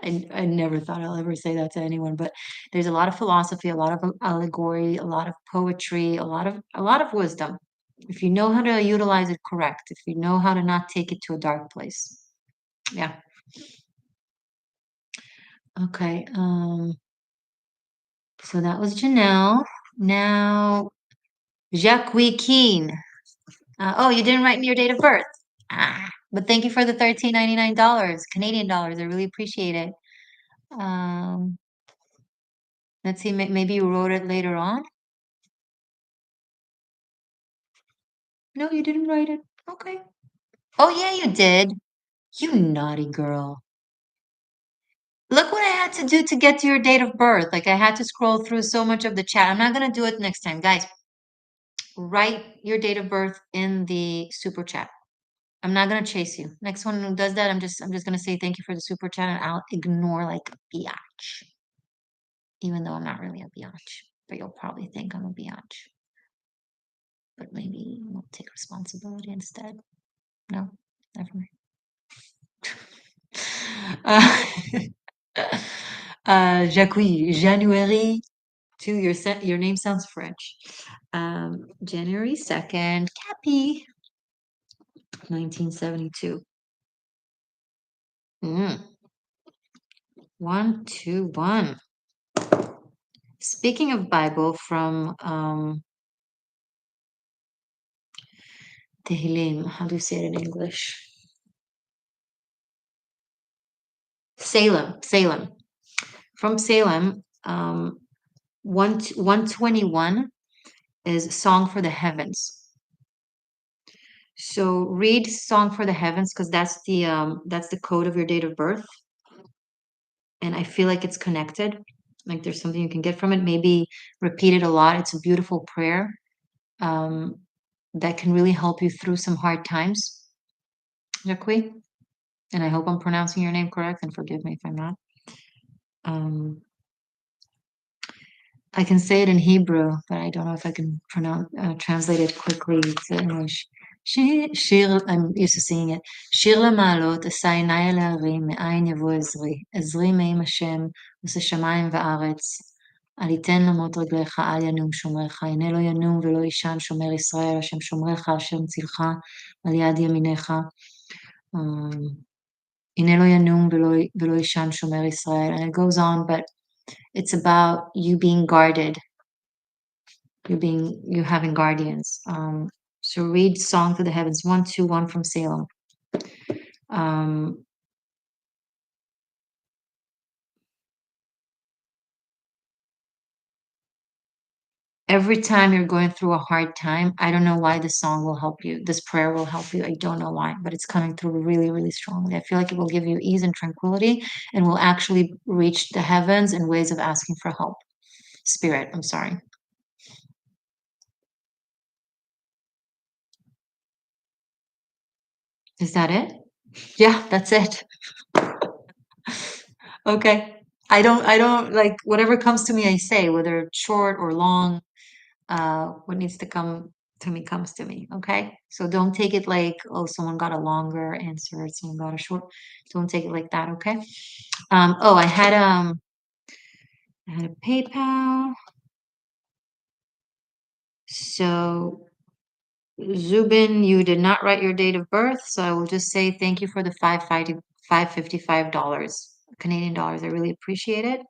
I never thought I'll ever say that to anyone, but there's a lot of philosophy, a lot of allegory, a lot of poetry, a lot of wisdom. If you know how to utilize it correct, if you know how to not take it to a dark place. Yeah. Okay. So that was Janelle. Now, Jacques Keen. Oh, you didn't write me your date of birth. But thank you for the $13.99, Canadian dollars. I really appreciate it. Um, let's see, maybe you wrote it later on. No, you didn't write it. Okay. Oh, yeah, you did. You naughty girl. Look what I had to do to get to your date of birth. Like, I had to scroll through so much of the chat. I'm not going to do it next time. Guys, write your date of birth in the super chat. I'm not going to chase you. Next one who does that, I'm just going to say thank you for the super chat, and I'll ignore like a biatch. Even though I'm not really a biatch, but you'll probably think I'm a biatch. But maybe we'll take responsibility instead. No, never mind. Uh, Jacques, January 2, your name sounds French. January 2nd, Cappy, 1972. 121. Speaking of Bible, from Tehillim, how do you say it in English? Salem. From Salem, 121 is Song for the Heavens. So read Song for the Heavens, because that's the code of your date of birth. And I feel like it's connected. Like there's something you can get from it. Maybe repeat it a lot. It's a beautiful prayer that can really help you through some hard times. Jacques? and I hope I'm pronouncing your name correct, and forgive me if I'm not. Um, I can say it in Hebrew, but I don't know if I can translate it quickly to English. שיר, I'm used to singing it. שיר למעלות, אשא עיני אל ההרים, מאין יבוא עזרי. עזרי מעם השם, עושה שמיים וארץ. אל יתן למוט רגליך, אל ינום שומרך. הנה לא ינום ולא יישן שומר ישראל, השם שומרך, השם צילך, על יד ימיניך. הנה לא ינום ולא יישן שומר ישראל. And it goes on, but it's about you being guarded, you having guardians. So read Song to the Heavens 121 from Salem. Every time you're going through a hard time, I don't know why this song will help you. This prayer will help you. I don't know why, but it's coming through really, really strongly. I feel like it will give you ease and tranquility and will actually reach the heavens in ways of asking for help. Spirit, I'm sorry. Is that it? Yeah, that's it. Okay. I don't like whatever comes to me, I say, whether it's short or long. What needs to come to me comes to me. Okay. So don't take it like, oh, someone got a longer answer, someone got a short. Don't take it like that. Okay. Oh, I had a PayPal. So Zubin, you did not write your date of birth, so I will just say thank you for the $555 Canadian dollars. I really appreciate it.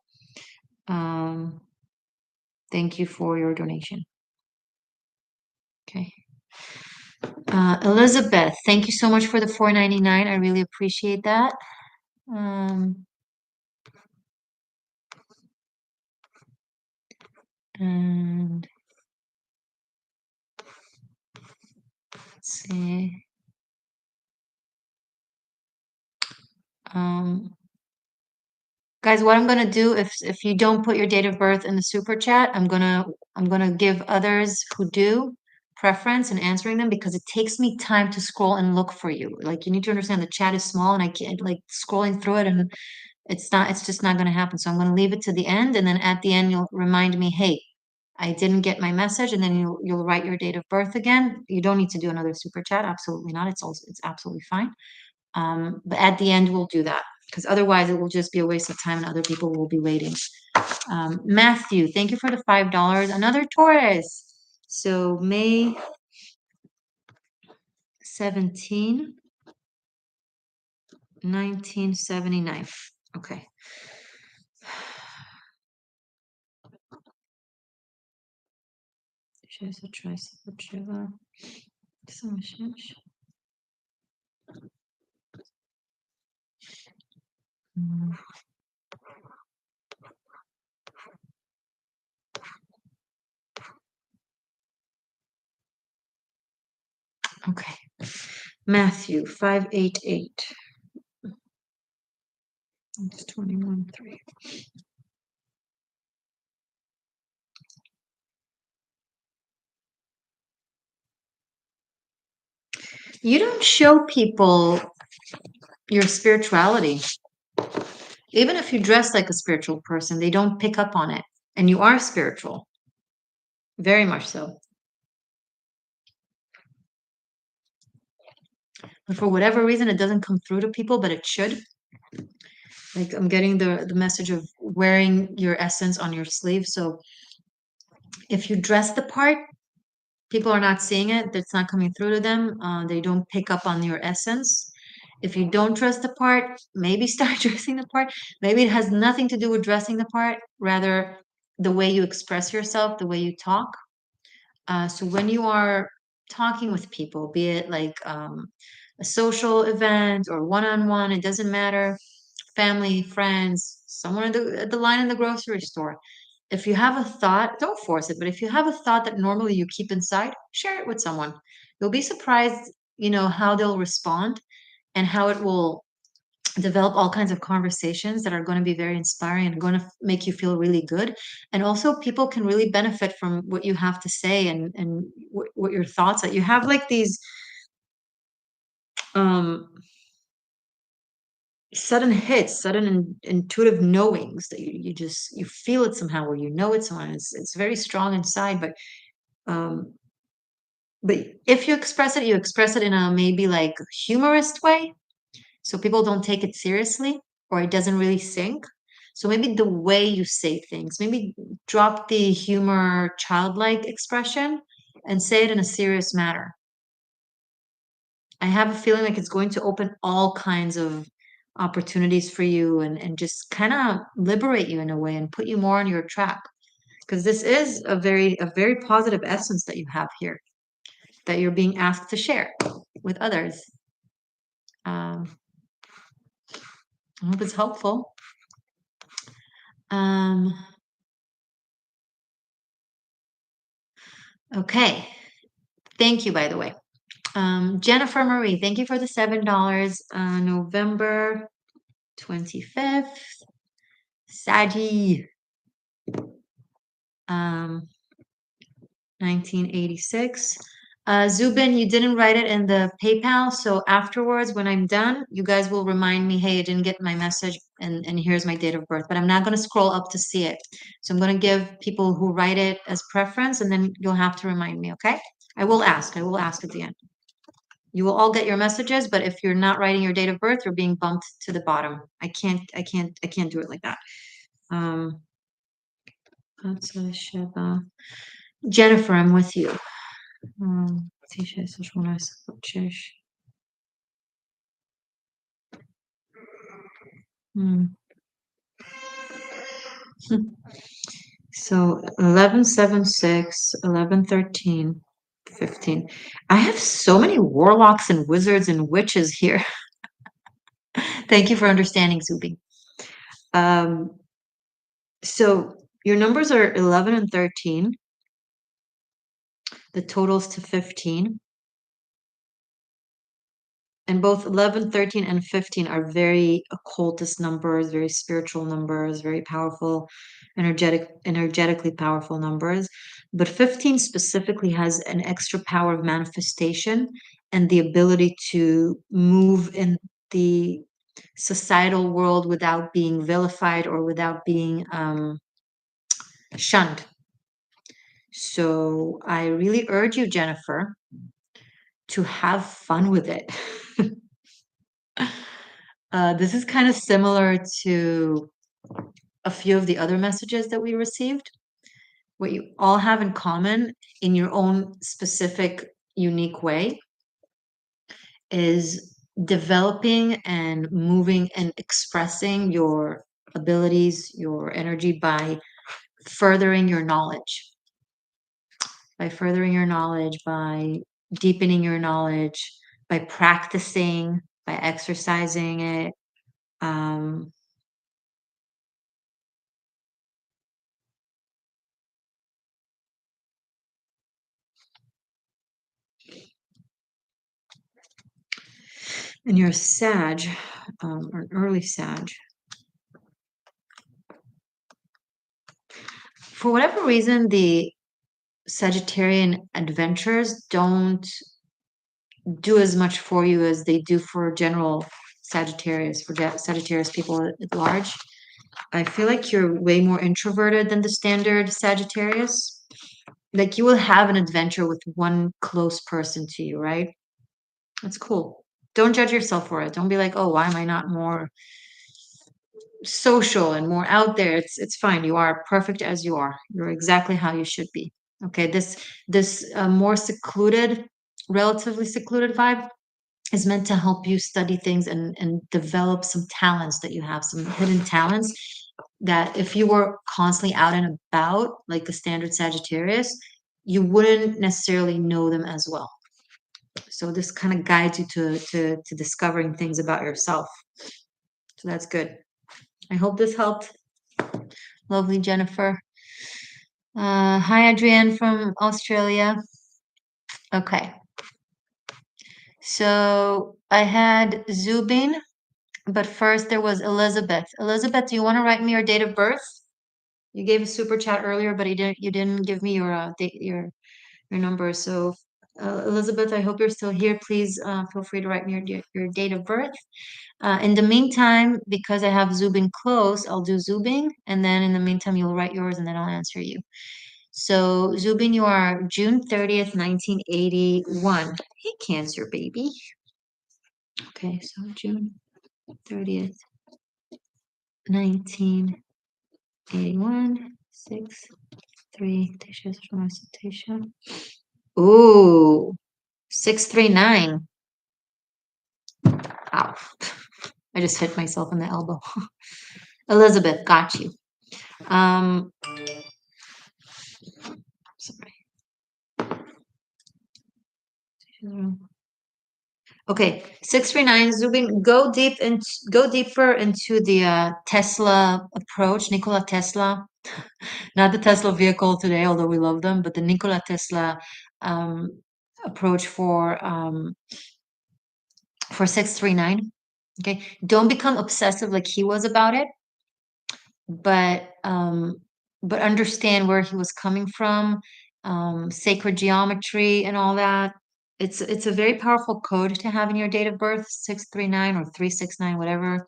Thank you for your donation. Okay. Elizabeth, thank you so much for the $4.99. I really appreciate that. And let's see. Guys, what I'm gonna do if you don't put your date of birth in the super chat, I'm gonna give others who do preference in answering them because it takes me time to scroll and look for you. Like you need to understand the chat is small and I can't like scrolling through it and it's just not gonna happen. So I'm gonna leave it to the end and then at the end you'll remind me, hey, I didn't get my message, and then you'll write your date of birth again. You don't need to do another super chat, absolutely not. It's absolutely fine. But at the end we'll do that because otherwise it will just be a waste of time and other people will be waiting. Matthew, thank you for the $5. Another Taurus. So May 17, 1979. Okay. Okay. Matthew 588. It's 21:3. You don't show people your spirituality. Even if you dress like a spiritual person, they don't pick up on it. And you are spiritual. Very much so. But for whatever reason, it doesn't come through to people, but it should. Like I'm getting the message of wearing your essence on your sleeve. So if you dress the part, people are not seeing it. It's not coming through to them. They don't pick up on your essence. If you don't dress the part, maybe start dressing the part. Maybe it has nothing to do with dressing the part, rather the way you express yourself, the way you talk. So when you are talking with people, be it like a social event or one-on-one, it doesn't matter, family, friends, someone at the line in the grocery store. If you have a thought, don't force it, but if you have a thought that normally you keep inside, share it with someone. You'll be surprised, how they'll respond and how it will develop all kinds of conversations that are going to be very inspiring and going to make you feel really good. And also people can really benefit from what you have to say and what your thoughts that you have like these sudden hits, sudden intuitive knowings that you feel it somehow, or you know it somehow. It's very strong inside, um, but if you express it in a maybe like humorist way, so people don't take it seriously, or it doesn't really sink. So maybe the way you say things, maybe drop the humor, childlike expression, and say it in a serious manner. I have a feeling like it's going to open all kinds of opportunities for you, and just kind of liberate you in a way and put you more on your track. Because this is a very positive essence that you have here that you're being asked to share with others. Um, I hope it's helpful. Um, okay. Thank you, by the way. Jennifer Marie, thank you for the $7. November 25th. Saggy. Um, 1986. Zubin, you didn't write it in the PayPal, so afterwards, when I'm done, you guys will remind me, hey, I didn't get my message, and here's my date of birth. But I'm not going to scroll up to see it. So I'm going to give people who write it as preference, and then you'll have to remind me, okay? I will ask. I will ask at the end. You will all get your messages, but if you're not writing your date of birth, you're being bumped to the bottom. I can't do it like that. Um, Jennifer, I'm with you. Hmm. So 11/7/6, 11/13, 15. I have so many warlocks and wizards and witches here. Thank you for understanding, Zubi. Um, so your numbers are 11 and 13. The totals to 15. And both 11, 13, and 15 are very occultist numbers, very spiritual numbers, very powerful, energetically powerful numbers. But 15 specifically has an extra power of manifestation and the ability to move in the societal world without being vilified or without being shunned. So I really urge you, Jennifer, to have fun with it. This is kind of similar to a few of the other messages that we received. What you all have in common in your own specific, unique way is developing and moving and expressing your abilities, your energy by furthering your knowledge, by deepening your knowledge, by practicing, by exercising it. Um, and you're a Sag, or an early Sag. For whatever reason, the Sagittarian adventures don't do as much for you as they do for general Sagittarius, Sagittarius people at large. I feel like you're way more introverted than the standard Sagittarius. Like you will have an adventure with one close person to you, right? That's cool. Don't judge yourself for it. Don't be like, oh, why am I not more social and more out there? It's fine. You are perfect as you are. You're exactly how you should be. Okay, this more secluded, relatively secluded vibe is meant to help you study things and develop some talents that you have, some hidden talents that if you were constantly out and about, like a standard Sagittarius, you wouldn't necessarily know them as well. So this kind of guides you to discovering things about yourself. So that's good. I hope this helped. Lovely Jennifer. Hi, Adrienne from Australia. Okay. So I had Zubin, but first there was Elizabeth. Elizabeth, do you want to write me your date of birth? You gave a super chat earlier, but you didn't give me your date, your number. So Elizabeth, I hope you're still here. Please feel free to write me your date of birth. In the meantime, because I have Zubin close, I'll do Zubin, and then in the meantime, you'll write yours, and then I'll answer you. So, Zubin, you are June 30th, 1981. Hey, Cancer baby. Okay, so June 30th, 1981. 6-3. Tasha. Ooh, 639. Ow. I just hit myself in the elbow. Elizabeth, got you. Sorry. Okay, 639, Zubin, go deeper into the Tesla approach, Nikola Tesla, not the Tesla vehicle today, although we love them, but the Nikola Tesla um, approach for 639. Okay, don't become obsessive like he was about it, but understand where he was coming from, sacred geometry and all that. It's a very powerful code to have in your date of birth, 639 or 369, whatever,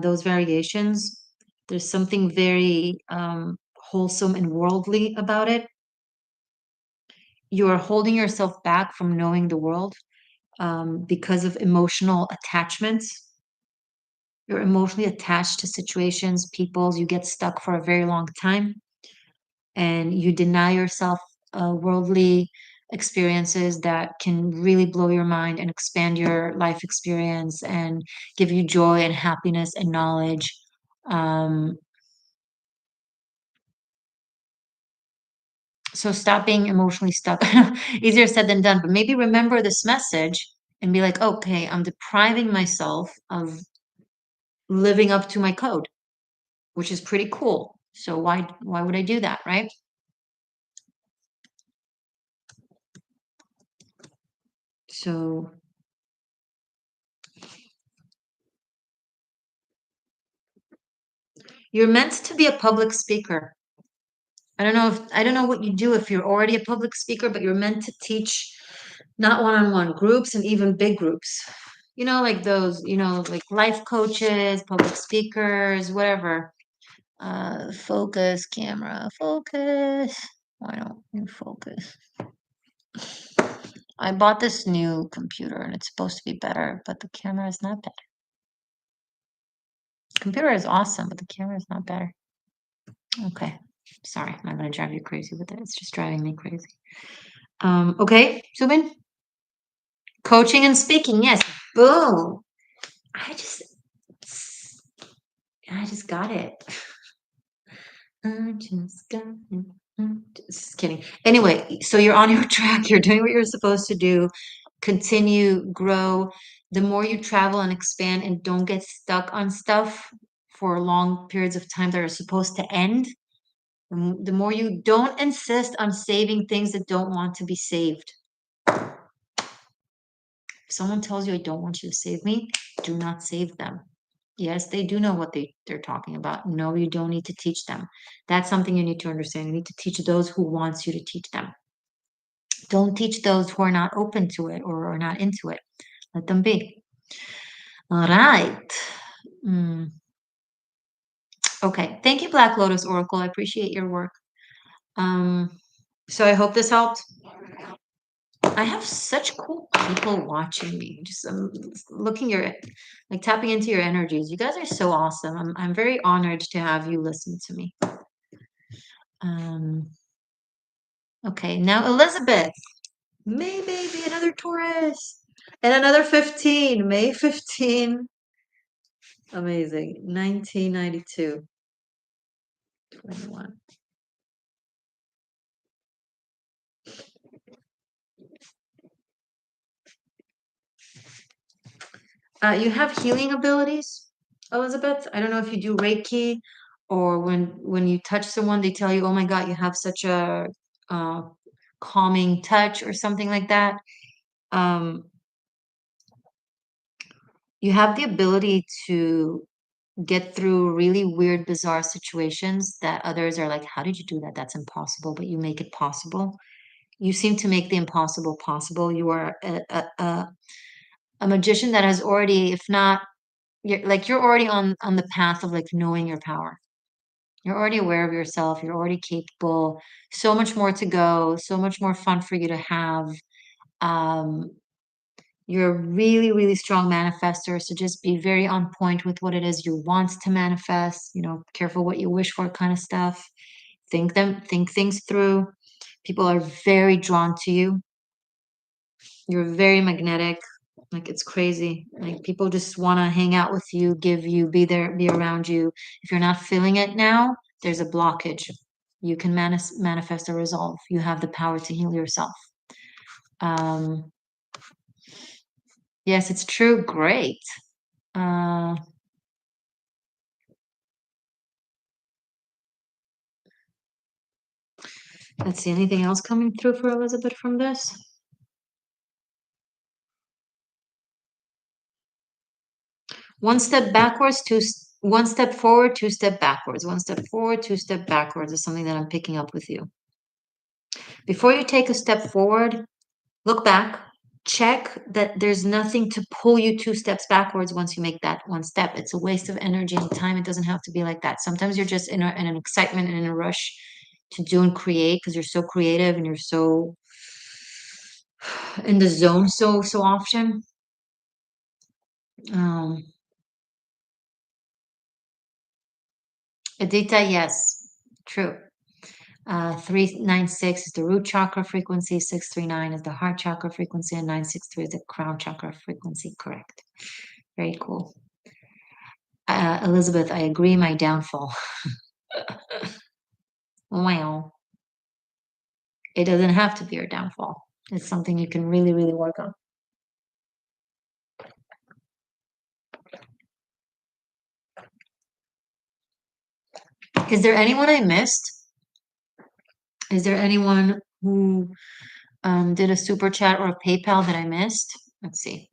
those variations. There's something very wholesome and worldly about it. You are holding yourself back from knowing the world because of emotional attachments. You're emotionally attached to situations, peoples. You get stuck for a very long time, and you deny yourself worldly experiences that can really blow your mind and expand your life experience and give you joy and happiness and knowledge. Um, so stop being emotionally stuck. Easier said than done, but maybe remember this message and be like, okay, I'm depriving myself of living up to my code, which is pretty cool. So why would I do that, right? So you're meant to be a public speaker. I don't know what you do if you're already a public speaker, but you're meant to teach not one-on-one groups and even big groups. Like those, like life coaches, public speakers, whatever. Focus, camera, focus. Why don't you focus? I bought this new computer and it's supposed to be better, but the camera is not better. Computer is awesome, but the camera is not better. Okay. Sorry, I'm not gonna drive you crazy with it. It's just driving me crazy. Okay, Subin. Coaching and speaking, yes. Boom. I just I just got it. I just got it. Just kidding. Anyway, so you're on your track. You're doing what you're supposed to do. Continue, grow. The more you travel and expand and don't get stuck on stuff for long periods of time that are supposed to end, the more you don't insist on saving things that don't want to be saved. If someone tells you, I don't want you to save me, do not save them. Yes, they do know what they're talking about. No, you don't need to teach them. That's something you need to understand. You need to teach those who wants you to teach them. Don't teach those who are not open to it or are not into it. Let them be. All right. Mm. Okay. Thank you, Black Lotus Oracle. I appreciate your work. So I hope this helped. I have such cool people watching me. Just looking like tapping into your energies. You guys are so awesome. I'm very honored to have you listen to me. Um, okay, now Elizabeth, May baby, another Taurus, and another 15, May 15. Amazing. 1992. 21. You have healing abilities, Elizabeth. I don't know if you do Reiki or when you touch someone, they tell you, "Oh my God, you have such a uh, calming touch," or something like that. Um, you have the ability to get through really weird, bizarre situations that others are like, "How did you do that? That's impossible," but you make it possible. You seem to make the impossible possible. You are a magician that has already, if not you're already on the path of like knowing your power. You're already aware of yourself. You're already capable. So much more to go. So much more fun for you to have. Um, you're a really, really strong manifester. So just be very on point with what it is you want to manifest. Careful what you wish for, kind of stuff. Think things through. People are very drawn to you. You're very magnetic. Like it's crazy. Like people just want to hang out with you, give you, be there, be around you. If you're not feeling it now, there's a blockage. You can manifest a resolve. You have the power to heal yourself. Um, yes, it's true. Great. Uh, let's see. Anything else coming through for Elizabeth from this? One step backwards, one step forward, two step backwards. One step forward, two step backwards is something that I'm picking up with you. Before you take a step forward, look back, check that there's nothing to pull you two steps backwards once you make that one step. It's a waste of energy and time. It doesn't have to be like that. Sometimes you're just in an excitement and in a rush to do and create because you're so creative and you're so in the zone so often. Um, Adita, yes, true. 396 is the root chakra frequency, 639 is the heart chakra frequency, and 963 is the crown chakra frequency. Correct. Very cool. Elizabeth, I agree, my downfall. Wow. It doesn't have to be your downfall. It's something you can really, really work on. Is there anyone I missed? Is there anyone who did a super chat or a PayPal that I missed? Let's see.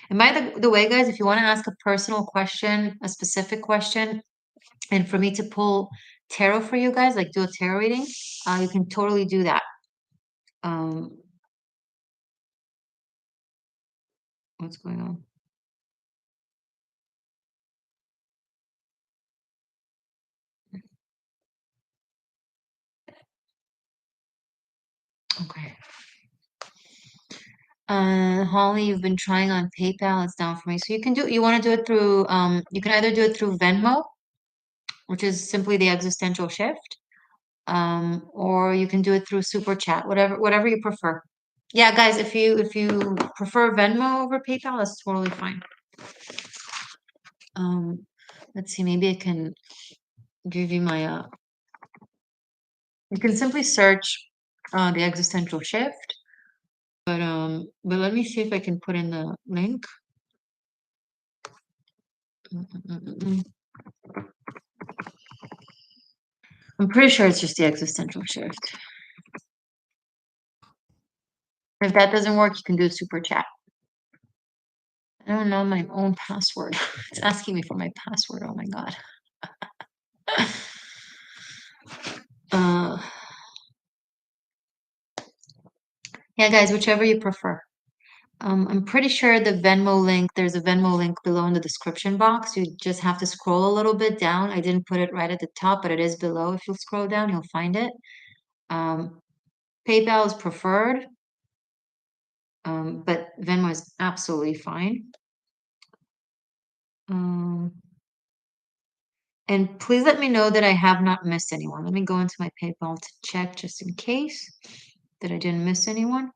And by the way, guys, if you want to ask a personal question, a specific question, and for me to pull tarot for you guys, like do a tarot reading, you can totally do that. What's going on? Okay. Holly, you've been trying on PayPal. It's down for me. So you want to do it through, you can either do it through Venmo, which is simply the existential shift, or you can do it through Super Chat, whatever you prefer. Yeah, guys, if you prefer Venmo over PayPal, that's totally fine. Um, let's see, maybe I can give you my you can simply search the existential shift, but let me see if I can put in the link. I'm pretty sure it's just the existential shift. If that doesn't work, you can do Super Chat. I don't know my own password. It's asking me for my password. Oh my God. Uh, yeah, guys, whichever you prefer. I'm pretty sure the Venmo link, there's a Venmo link below in the description box. You just have to scroll a little bit down. I didn't put it right at the top, but it is below. If you'll scroll down, you'll find it. Um, PayPal is preferred, but Venmo is absolutely fine. And please let me know that I have not missed anyone. Let me go into my PayPal to check just in case that I didn't miss anyone.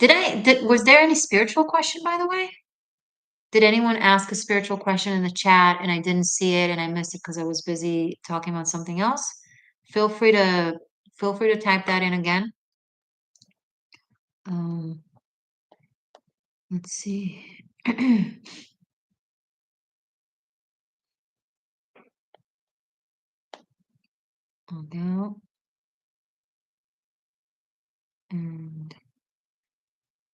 Was there any spiritual question, by the way? Did anyone ask a spiritual question in the chat and I didn't see it and I missed it because I was busy talking about something else? Feel free to type that in again. Let's see. I'll go. And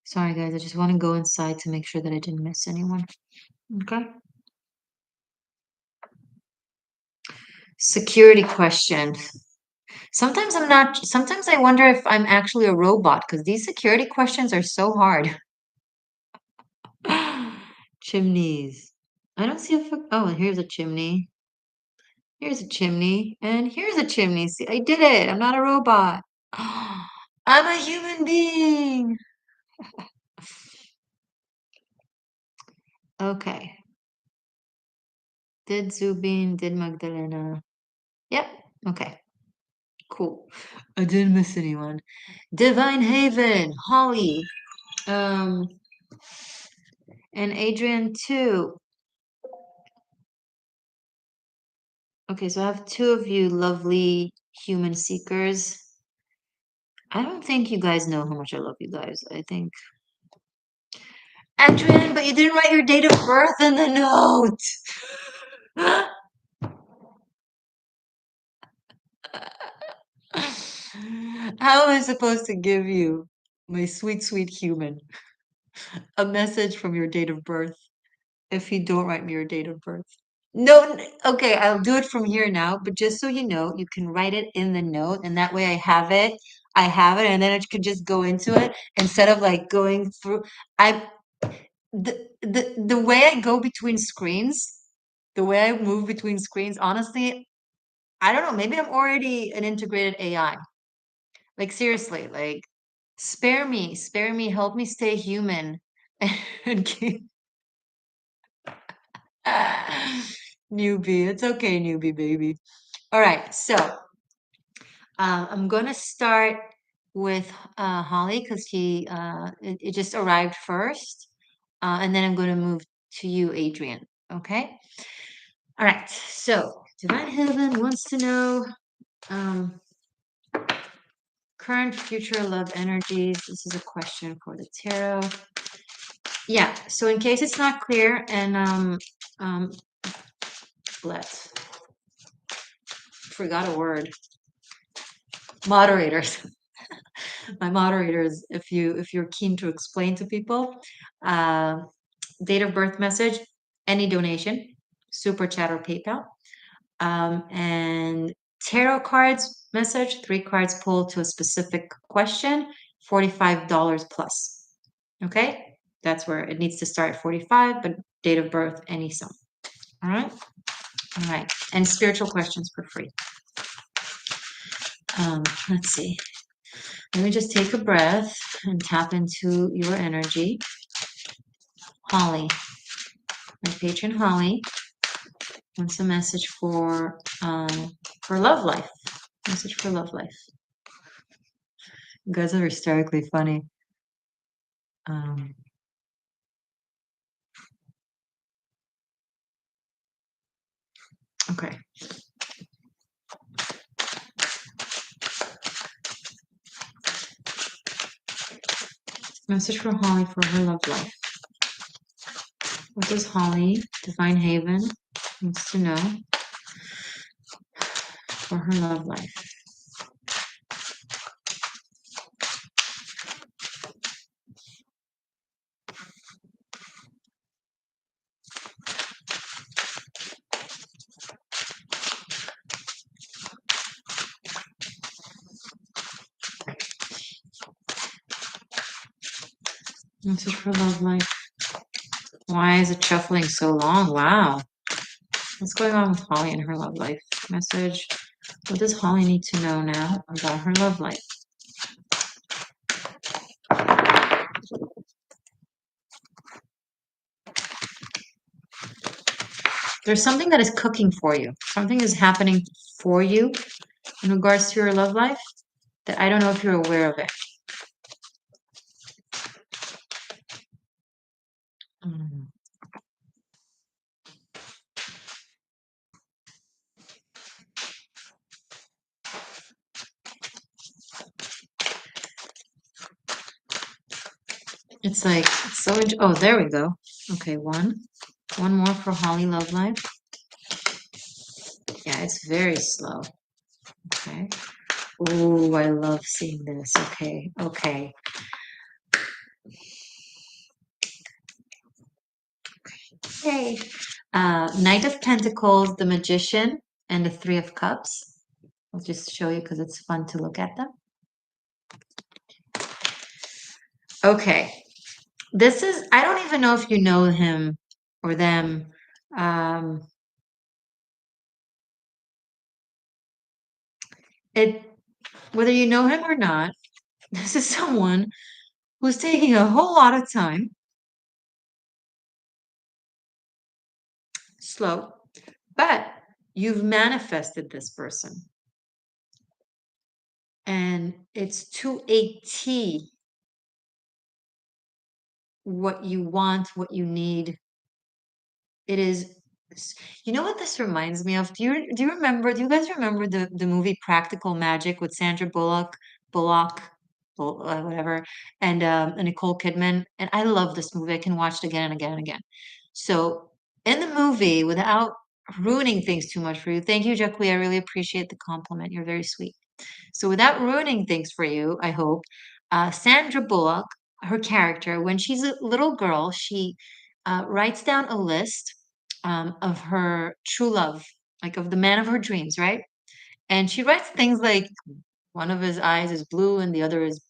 sorry, guys, I just want to go inside to make sure that I didn't miss anyone. Okay. Security question. Sometimes sometimes I wonder if I'm actually a robot because these security questions are so hard. Chimneys. I don't see a, oh, here's a chimney. Here's a chimney. And here's a chimney. See, I did it. I'm not a robot. I'm a human being. Okay. Did Zubin, did Magdalena. Yep. Okay. Cool. I didn't miss anyone. Divine Haven, Holly, um, and Adrian too. Okay, so I have two of you lovely human seekers. I don't think you guys know how much I love you guys. I think Adrian, but you didn't write your date of birth in the note. How am I supposed to give you, my sweet, sweet human, a message from your date of birth if you don't write me your date of birth? No, okay, I'll do it from here now, but just so you know, you can write it in the note, and that way I have it. I have it, and then I could just go into it instead of like going through. I the way I go between screens, the way I move between screens, honestly, I don't know, maybe I'm already an integrated AI. Like seriously, like spare me, help me stay human. And newbie, it's okay, newbie baby. All right, so I'm gonna start with Holly because it just arrived first, and then I'm gonna move to you, Adrian. Okay. All right. So Divine Heaven wants to know um, current, future love energies. This is a question for the tarot. Yeah. So in case it's not clear, and um, let's forgot a word. Moderators. My moderators, if you're keen to explain to people, uh, date of birth message, any donation, super chat or PayPal, and tarot cards message, 3 cards pulled to a specific question, $45 plus. Okay, that's where it needs to start at 45, but date of birth, any sum. All right, all right, and spiritual questions for free. Let's see. Let me just take a breath and tap into your energy. Holly, my patron Holly, wants a message for love life. Message for love life. You guys are hysterically funny. Okay. Message for Holly for her love life. What does Holly, Divine Haven, needs to know for her love life? Message for love life. Why is it shuffling so long? Wow. What's going on with Holly and her love life? Message. What does Holly need to know now about her love life? There's something that is cooking for you. Something is happening for you in regards to your love life that I don't know if you're aware of it. It's like, it's so, oh, there we go. Okay, one more for Holly love life. Yeah, it's very slow. Okay. Oh, I love seeing this. Okay, okay. Okay. Knight of Pentacles, the Magician, and the Three of Cups. I'll just show you because it's fun to look at them. Okay. This is, I don't even know if you know him or them. Um, it whether you know him or not, this is someone who's taking a whole lot of time, slow, but you've manifested this person, and it's to a T what you want, what you need. It is, you know what this reminds me of? Do you guys remember the movie Practical Magic with Sandra Bullock, whatever, and Nicole Kidman? And I love this movie. I can watch it again and again and again. So in the movie, without ruining things too much for you, thank you, Jacques. I really appreciate the compliment. You're very sweet. So without ruining things for you, I hope, Sandra Bullock, her character, when she's a little girl, she writes down a list of her true love, like of the man of her dreams, right? And she writes things like one of his eyes is blue and the other is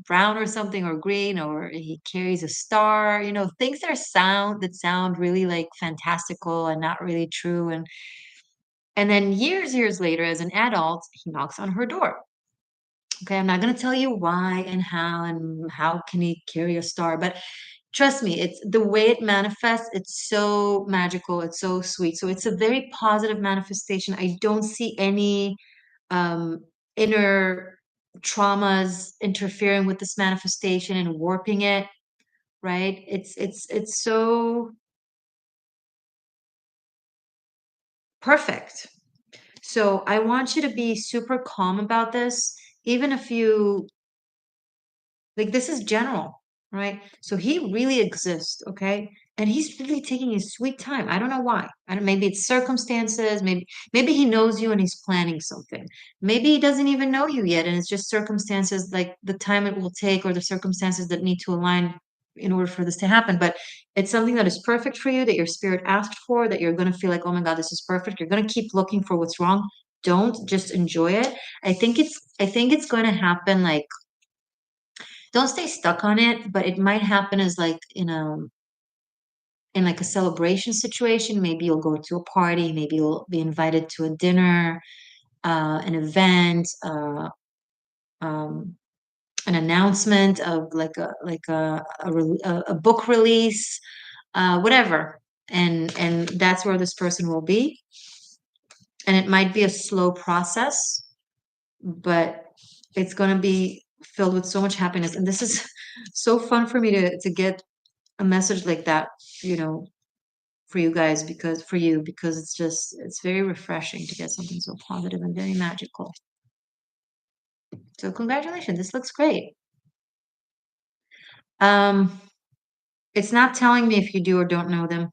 brown or something or green, or he carries a star, things that sound really like fantastical and not really true. And then years later, as an adult, he knocks on her door. Okay, I'm not going to tell you why and how can he carry a star, but trust me, it's the way it manifests, it's so magical, it's so sweet. So it's a very positive manifestation. I don't see any um inner traumas interfering with this manifestation and warping it, right? It's so perfect. So I want you to be super calm about this, even if you like this is general, right? So he really exists, okay? And he's really taking his sweet time. I don't know why. I don't, maybe it's circumstances, maybe he knows you and he's planning something. Maybe he doesn't even know you yet and it's just circumstances like the time it will take or the circumstances that need to align in order for this to happen. But it's something that is perfect for you, that your spirit asked for, that you're going to feel like, oh my God, this is perfect. You're going to keep looking for what's wrong. Don't just enjoy it. I think it's going to happen like don't stay stuck on it, but it might happen as like in like a celebration situation. Maybe you'll go to a party, maybe you'll be invited to a dinner, an event, um, an announcement of like a book release, whatever. And that's where this person will be. And it might be a slow process, but it's going to be filled with so much happiness. And this is so fun for me to get a message like that, you know, for you guys because it's very refreshing to get something so positive and very magical. So congratulations, this looks great. Um, it's not telling me if you do or don't know them.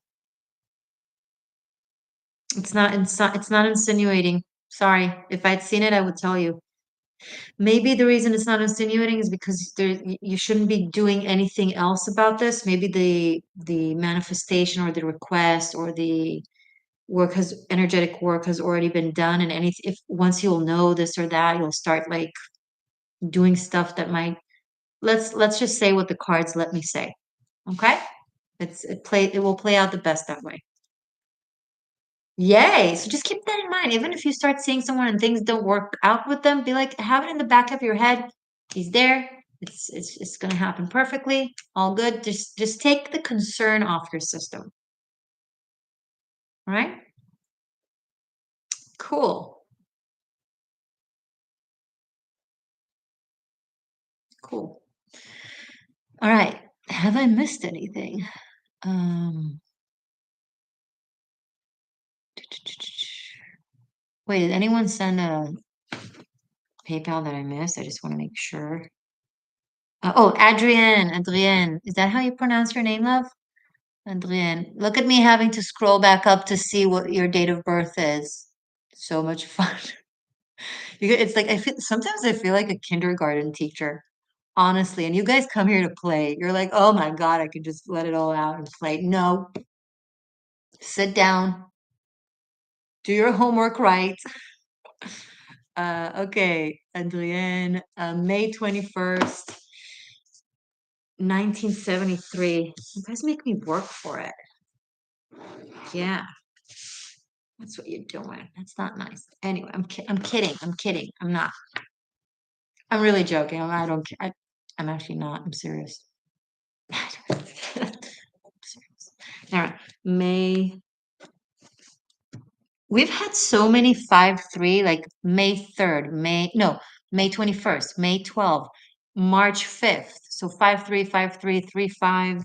It's not insinuating. Sorry, if I'd seen it, I would tell you. Maybe the reason it's not insinuating is because you shouldn't be doing anything else about this. Maybe the manifestation or the request or the energetic work has already been done, and any if once you'll know this or that, you'll start like doing stuff that might let's just say what the cards let me say. Okay? It will play out the best that way. Yay. So just keep that in mind. Even if you start seeing someone and things don't work out with them, be like, have it in the back of your head. He's there. It's gonna happen perfectly. All good. Just take the concern off your system. All right? Cool. Cool. All right. Have I missed anything? Um, wait, did anyone send a PayPal that I missed? I just want to make sure. Oh, Adrienne. Is that how you pronounce your name, love? Adrienne. Look at me having to scroll back up to see what your date of birth is. So much fun. It's like sometimes I feel like a kindergarten teacher, honestly. And you guys come here to play. You're like, oh my God, I could just let it all out and play. No, sit down, do your homework right. Okay, Adrienne, May 21st, 1973. You guys make me work for it. Yeah, that's what you're doing. That's not nice. Anyway, I'm kidding. I'm kidding. I'm not. I'm really joking. I don't care. I'm actually not. I'm serious. I'm serious. All right. May. We've had so many 5-3, like May 3rd, May 21st, May 12th, March 5th. So 5-3, 5-3, 3-5.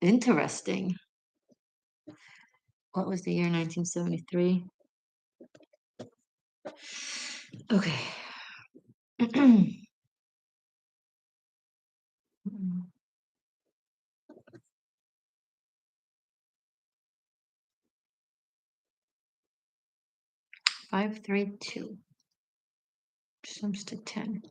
Interesting. What was the year 1973? Okay. 5-3-2. Sums to 10.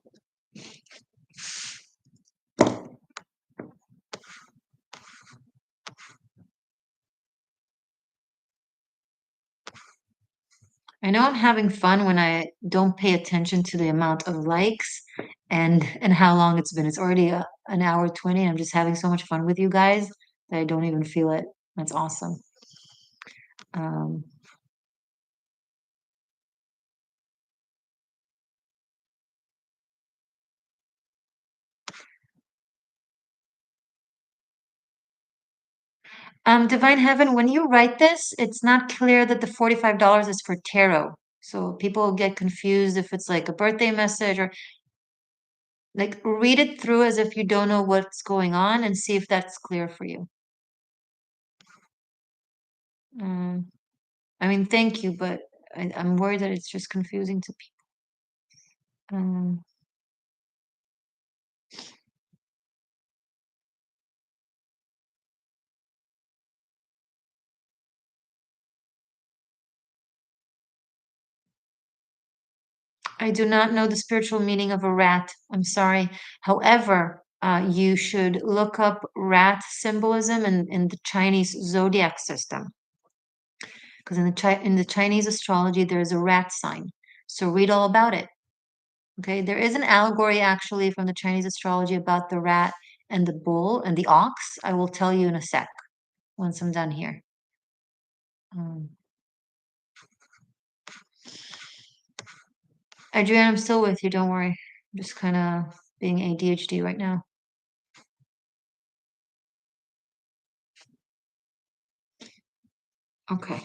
I know I'm having fun when I don't pay attention to the amount of likes and how long it's been. It's already an hour 20. I'm just having so much fun with you guys that I don't even feel it. That's awesome. Um, Divine Heaven, when you write this, it's not clear that the $45 is for tarot. So people get confused if it's like a birthday message or like read it through as if you don't know what's going on and see if that's clear for you. Um, I mean, thank you, but I'm worried that it's just confusing to people. I do not know the spiritual meaning of a rat. I'm sorry. However, you should look up rat symbolism in the Chinese zodiac system. Because in the Chinese astrology, there is a rat sign. So read all about it. Okay, there is an allegory actually from the Chinese astrology about the rat and the bull and the ox. I will tell you in a sec once I'm done here. Um, Adrienne, I'm still with you. Don't worry. I'm just kind of being ADHD right now. Okay.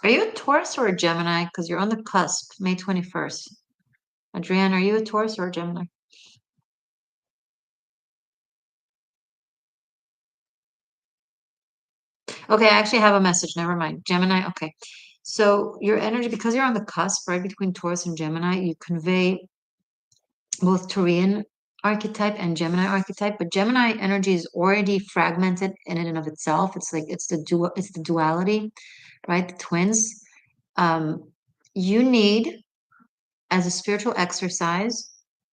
Are you a Taurus or a Gemini? Because you're on the cusp, May 21st. Adrienne, are you a Taurus or a Gemini? Okay, I actually have a message. Never mind. Gemini, okay. So your energy, because you're on the cusp, right between Taurus and Gemini, you convey both Taurian archetype and Gemini archetype, but Gemini energy is already fragmented in and of itself. It's like it's the duality, right? The twins. You need as a spiritual exercise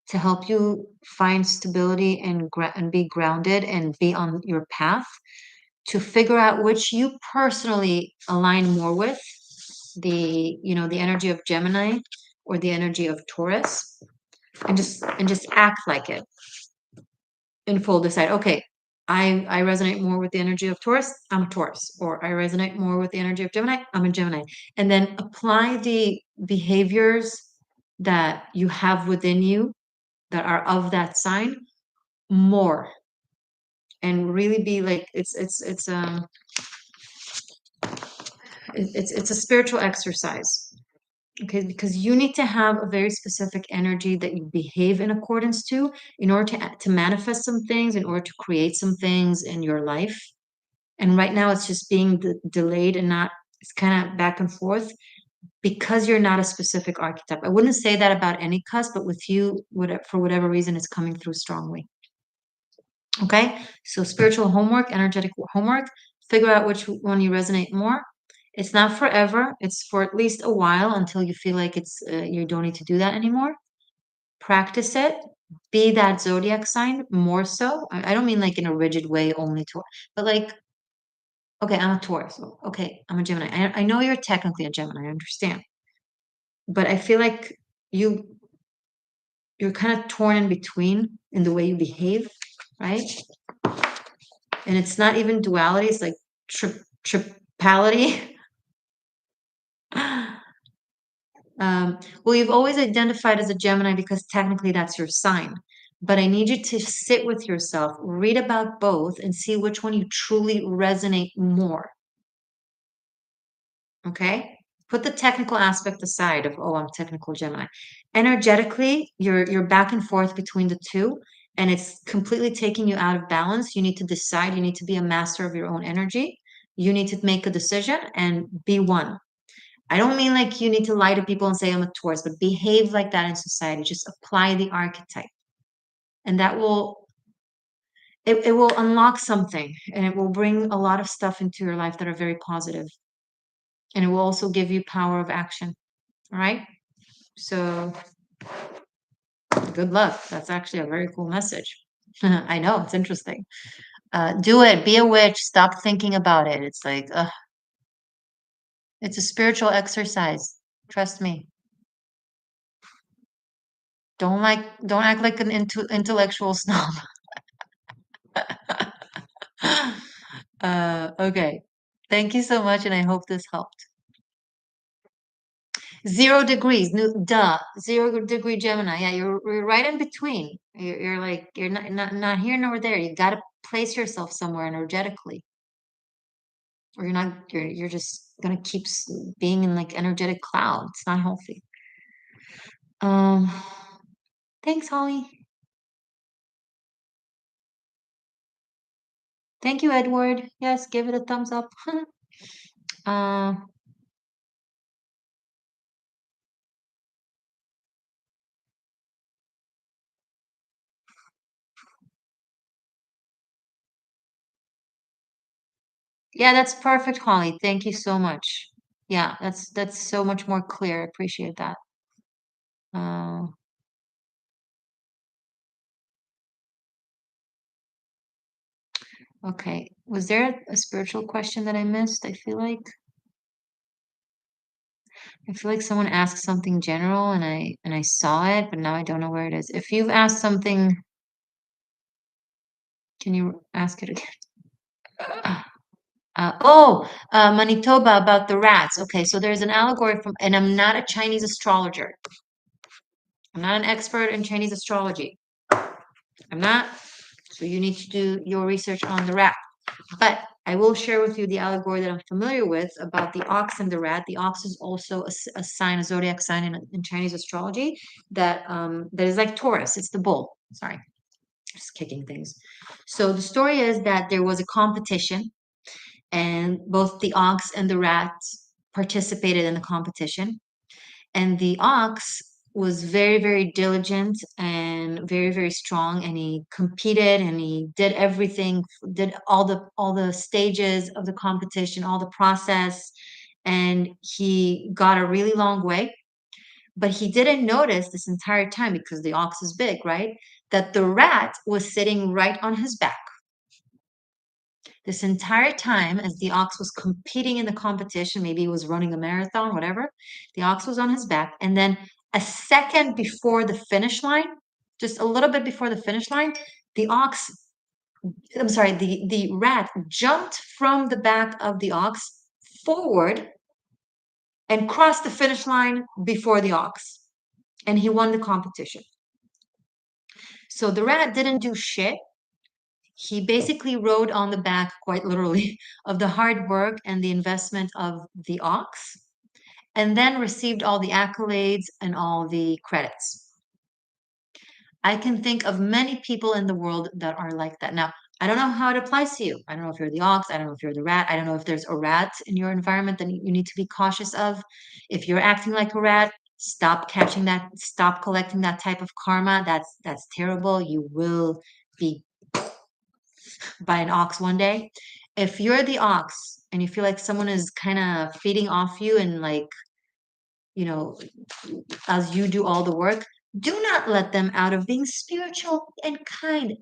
to help you find stability and be grounded and be on your path to figure out which you personally align more with the energy of Gemini or the energy of Taurus and just act like it in full. Decide, okay, I resonate more with the energy of Taurus, I'm a Taurus, or I resonate more with the energy of Gemini, I'm a Gemini. And then apply the behaviors that you have within you that are of that sign more and really be like it's a spiritual exercise. Okay, because you need to have a very specific energy that you behave in accordance to in order to manifest some things, in order to create some things in your life. And right now it's just being delayed and not, it's kind of back and forth because you're not a specific archetype. I wouldn't say that about any cusp, but with you, for whatever reason, it's coming through strongly. Okay, so spiritual homework, energetic homework, figure out which one you resonate more. It's not forever, it's for at least a while until you feel like you don't need to do that anymore. Practice it, be that zodiac sign more so. I don't mean like in a rigid way only to, but like, okay, I'm a Taurus. Okay, I'm a Gemini. I know you're technically a Gemini, I understand. But I feel like you you're kind of torn in between in the way you behave, right? And it's not even duality, it's like tripality. Well, you've always identified as a Gemini because technically that's your sign. But I need you to sit with yourself, read about both, and see which one you truly resonate more. Okay? Put the technical aspect aside of, oh, I'm technical Gemini. Energetically, you're back and forth between the two, and it's completely taking you out of balance. You need to decide, you need to be a master of your own energy. You need to make a decision and be one. I don't mean like you need to lie to people and say I'm a Taurus, but behave like that in society. Just apply the archetype. And that will it will unlock something and it will bring a lot of stuff into your life that are very positive. And it will also give you power of action. All right. So good luck. That's actually a very cool message. I know it's interesting. Do it. Be a witch. Stop thinking about it. It's like, it's a spiritual exercise. Trust me. Don't act like an intellectual snob. Okay. Thank you so much, and I hope this helped. 0 degrees, duh. 0 degree Gemini. Yeah, you're right in between. You're like you're not here nor there. You got to place yourself somewhere energetically, or you're not. You're just gonna keep being in like energetic cloud. It's not healthy. Um. Thanks, Holly. Thank you, Edward. Yes, give it a thumbs up. uh. Yeah, that's perfect, Holly. Thank you so much. Yeah, that's so much more clear. I appreciate that. Uh, okay. Was there a spiritual question that I missed? I feel like someone asked something general and I saw it, but now I don't know where it is. If you've asked something, can you ask it again? Manitoba about the rats. Okay, so there's an allegory from, and I'm not a Chinese astrologer. I'm not an expert in Chinese astrology. I'm not. So you need to do your research on the rat. But I will share with you the allegory that I'm familiar with about the ox and the rat. The ox is also a sign, a zodiac sign in Chinese astrology that is like Taurus. It's the bull. Sorry, just kicking things. So the story is that there was a competition, and both the ox and the rat participated in the competition. And the ox was very, very diligent and very, very strong, and he competed and he did everything, did all the stages of the competition, all the process, and he got a really long way. But he didn't notice this entire time, because the ox is big, right? That the rat was sitting right on his back. This entire time, as the ox was competing in the competition, maybe he was running a marathon, whatever, the ox was on his back. And then a second before the finish line, just a little bit before the finish line, the ox, I'm sorry, the rat jumped from the back of the ox forward and crossed the finish line before the ox. And he won the competition. So the rat didn't do shit. He basically rode on the back, quite literally, of the hard work and the investment of the ox, and then received all the accolades and all the credits. I can think of many people in the world that are like that. Now, I don't know how it applies to you. I don't know if you're the ox. I don't know if you're the rat. I don't know if there's a rat in your environment that you need to be cautious of. If you're acting like a rat, stop catching that, stop collecting that type of karma. That's terrible. You will be by an ox one day. If you're the ox and you feel like someone is kind of feeding off you and like, you know, as you do all the work, do not let them out of being spiritual and kind.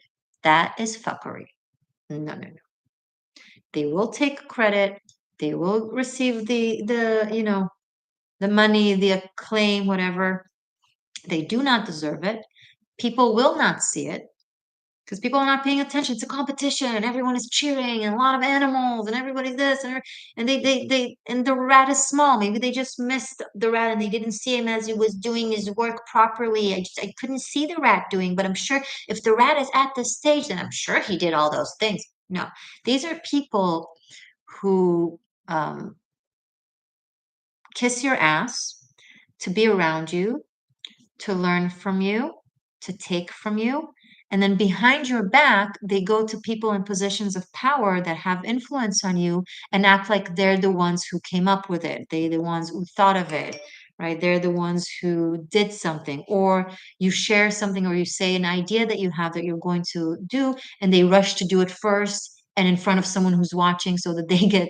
That is fuckery. No, no, no. They will take credit. They will receive the money, the acclaim, whatever. They do not deserve it. People will not see it. because people are not paying attention. It's a competition and everyone is cheering and a lot of animals and everybody's this and they and the rat is small. Maybe they just missed the rat and they didn't see him as he was doing his work properly. I couldn't see the rat doing, but I'm sure if the rat is at this stage, then I'm sure he did all those things. No, these are people who kiss your ass to be around you, to learn from you, to take from you. And then behind your back, they go to people in positions of power that have influence on you and act like they're the ones who came up with it. They're the ones who thought of it, right? They're the ones who did something. Or you share something or you say an idea that you have that you're going to do, and they rush to do it first and in front of someone who's watching so that they get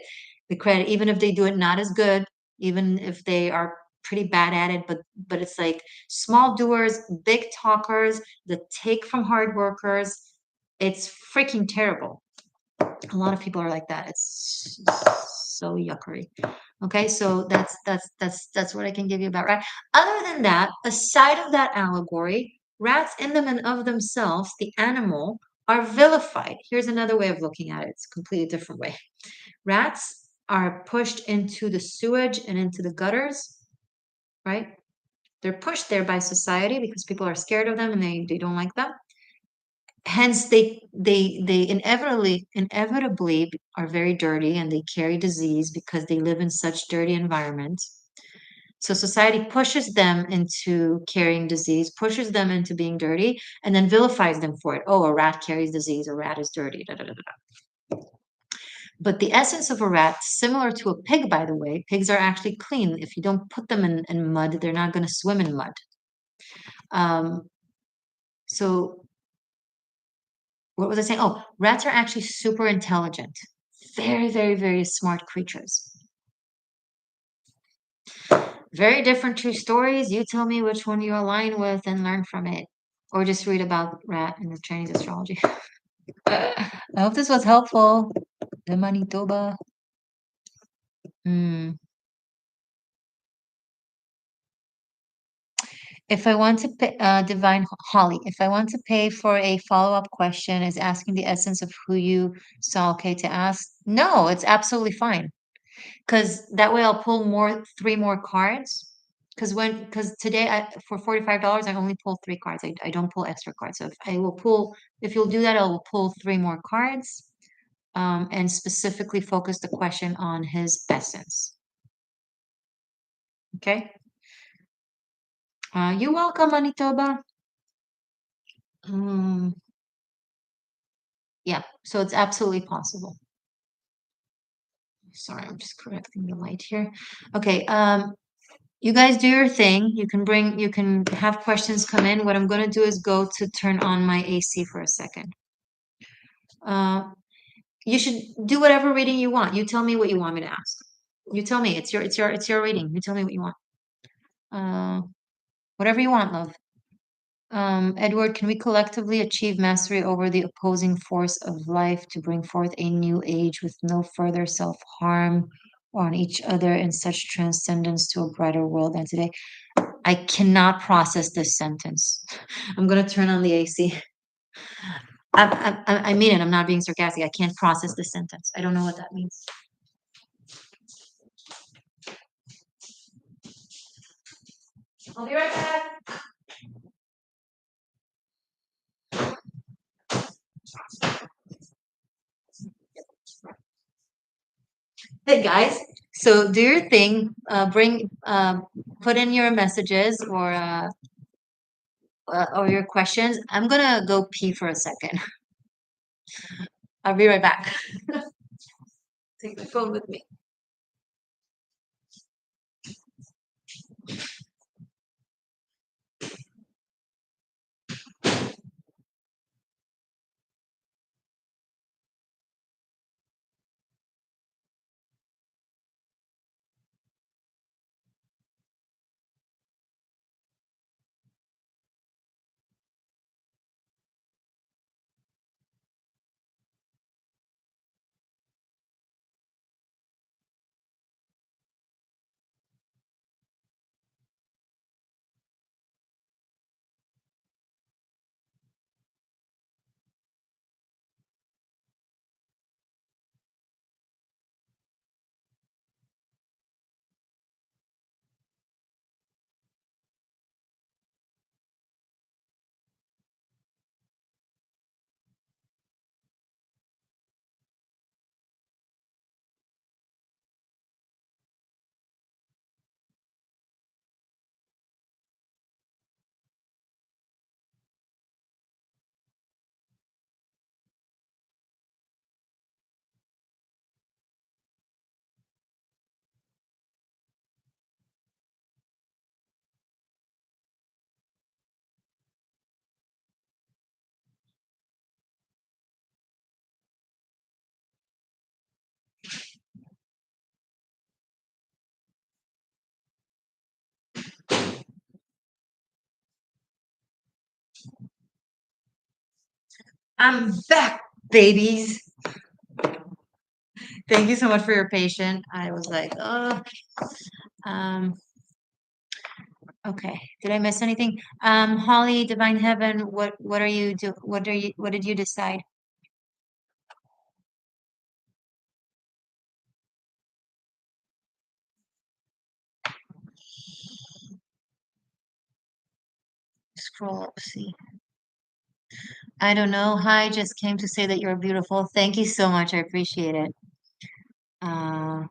the credit, even if they do it not as good, even if they are pretty bad at it, but it's like small doers, big talkers that take from hard workers. It's freaking terrible. A lot of people are like that. It's so yuckery. Okay, so that's what I can give you about rat. Other than that, aside of that allegory, rats in them and of themselves, the animal, are vilified. Here's another way of looking at it. It's a completely different way. Rats are pushed into the sewage and into the gutters, right? They're pushed there by society because people are scared of them and they don't like them. Hence, they inevitably are very dirty and they carry disease because they live in such dirty environments. So society pushes them into carrying disease, pushes them into being dirty, and then vilifies them for it. Oh, a rat carries disease, a rat is dirty. Da, da, da, da. But the essence of a rat, similar to a pig, by the way, pigs are actually clean. If you don't put them in mud, they're not going to swim in mud. Um, so what was I saying? Oh, rats are actually super intelligent. Very, very, very smart creatures. Very different true stories. You tell me which one you align with and learn from it. Or just read about rat in the Chinese astrology. I hope this was helpful. The Manitoba. Hmm. If I want to pay, Divine Holly, if I want to pay for a follow-up question, is asking the essence of who you saw okay to ask? No, it's absolutely fine. Because that way I'll pull three more cards. Because today for $45, I only pull three cards. I don't pull extra cards. So if you'll do that, I will pull three more cards, and specifically focus the question on his essence. Okay. You're welcome, Manitoba. Yeah, so it's absolutely possible. Sorry, I'm just correcting the light here. Okay, you guys do your thing. You can have questions come in. What I'm gonna do is go to turn on my AC for a second. You should do whatever reading you want. You tell me what you want me to ask. You tell me. It's your reading. You tell me what you want. Uh, whatever you want, love. Edward, can we collectively achieve mastery over the opposing force of life to bring forth a new age with no further self-harm on each other in such transcendence to a brighter world than today? I cannot process this sentence. I'm gonna turn on the AC. I mean it. I'm not being sarcastic. I can't process this sentence. I don't know what that means. I'll be right back. Hey guys, so do your thing. Put in your messages or your questions. I'm gonna go pee for a second. I'll be right back. Take the phone with me. I'm back, babies. Thank you so much for your patience. I was like, oh, um, okay. Did I miss anything? Holly, Divine Heaven, what are you what did you decide? Scroll up, see. I don't know. Hi, just came to say that you're beautiful. Thank you so much. I appreciate it. Uh,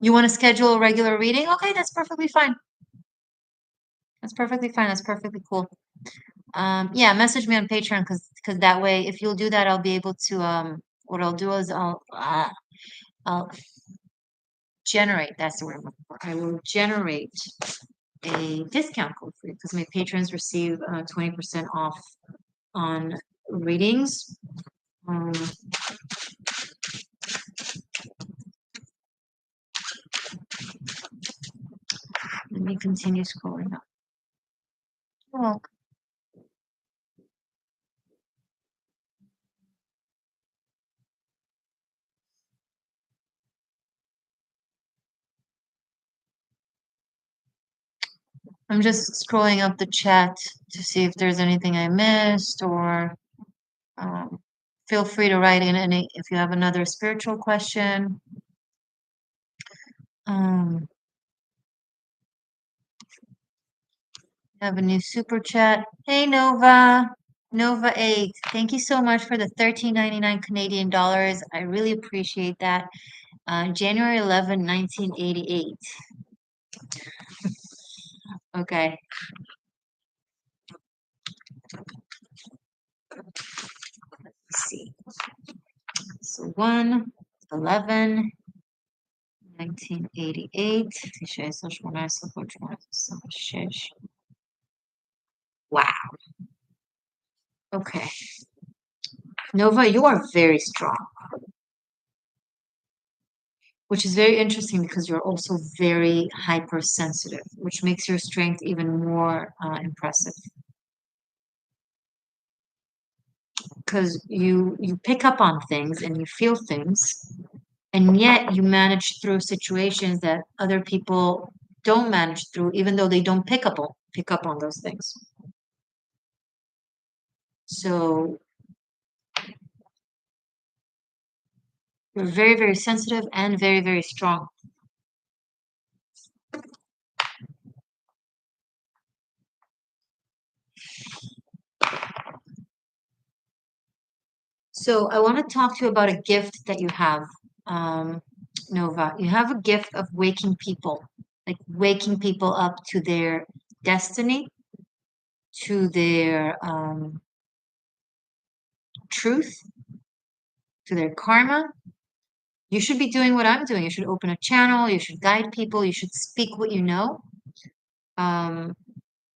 you want to schedule a regular reading? Okay, that's perfectly fine. That's perfectly fine. That's perfectly cool. Yeah, message me on Patreon because that way, if you'll do that, I'll be able to what I'll do is I'll generate. That's the word I'm looking for. I will generate a discount code for you because my patrons receive 20% off on readings. Um, Let me continue scrolling up. Well, I'm just scrolling up the chat to see if there's anything I missed, or um, feel free to write in any if you have another spiritual question. Um, I have a new super chat. Hey Nova, Nova 8. Thank you so much for the 13.99 Canadian dollars. I really appreciate that. January 11, 1988. Okay. Let's see. So 1, 11, 1988. Wow. Okay. Nova, you are very strong, which is very interesting because you're also very hypersensitive, which makes your strength even more impressive. Because you pick up on things and you feel things, and yet you manage through situations that other people don't manage through, even though they don't pick up on those things. So you're very, very sensitive and very, very strong. So I want to talk to you about a gift that you have, um, Nova. You have a gift of waking people, like waking people up to their destiny, to their truth, to their karma. You should be doing what I'm doing. You should open a channel. You should guide people. You should speak what you know. Um,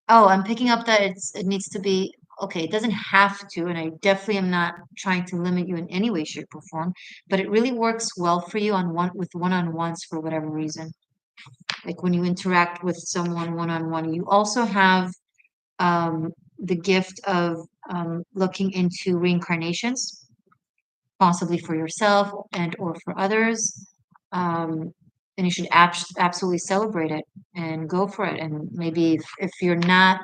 oh, I'm picking up that it needs to be okay. It doesn't have to, and I definitely am not trying to limit you in any way, shape, or form. But it really works well for you on one-on-ones for whatever reason. Like when you interact with someone one-on-one, you also have the gift of looking into reincarnations, possibly for yourself and or for others. Um, and you should absolutely celebrate it and go for it. And maybe if you're not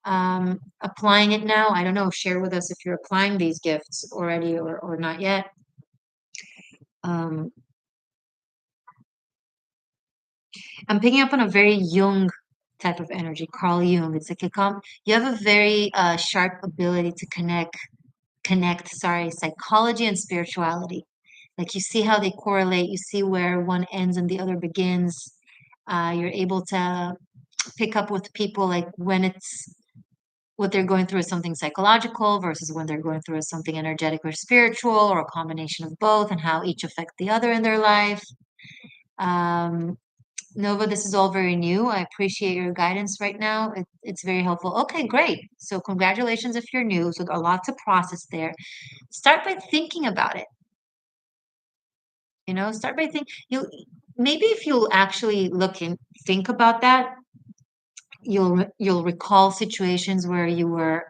applying it now, I don't know, share with us if you're applying these gifts already or not yet. Um, I'm picking up on a very Jung type of energy, Carl Jung. It's like you have a very sharp ability to connect, psychology and spirituality. Like you see how they correlate, you see where one ends and the other begins. You're able to pick up with people like when it's what they're going through is something psychological versus when they're going through is something energetic or spiritual or a combination of both and how each affect the other in their life. Um, Nova, this is all very new. I appreciate your guidance right now. It's very helpful. Okay, great. So congratulations if you're new. So a lot to process there. Start by thinking about it. Start by thinking you maybe if you actually look and think about that, you'll recall situations where you were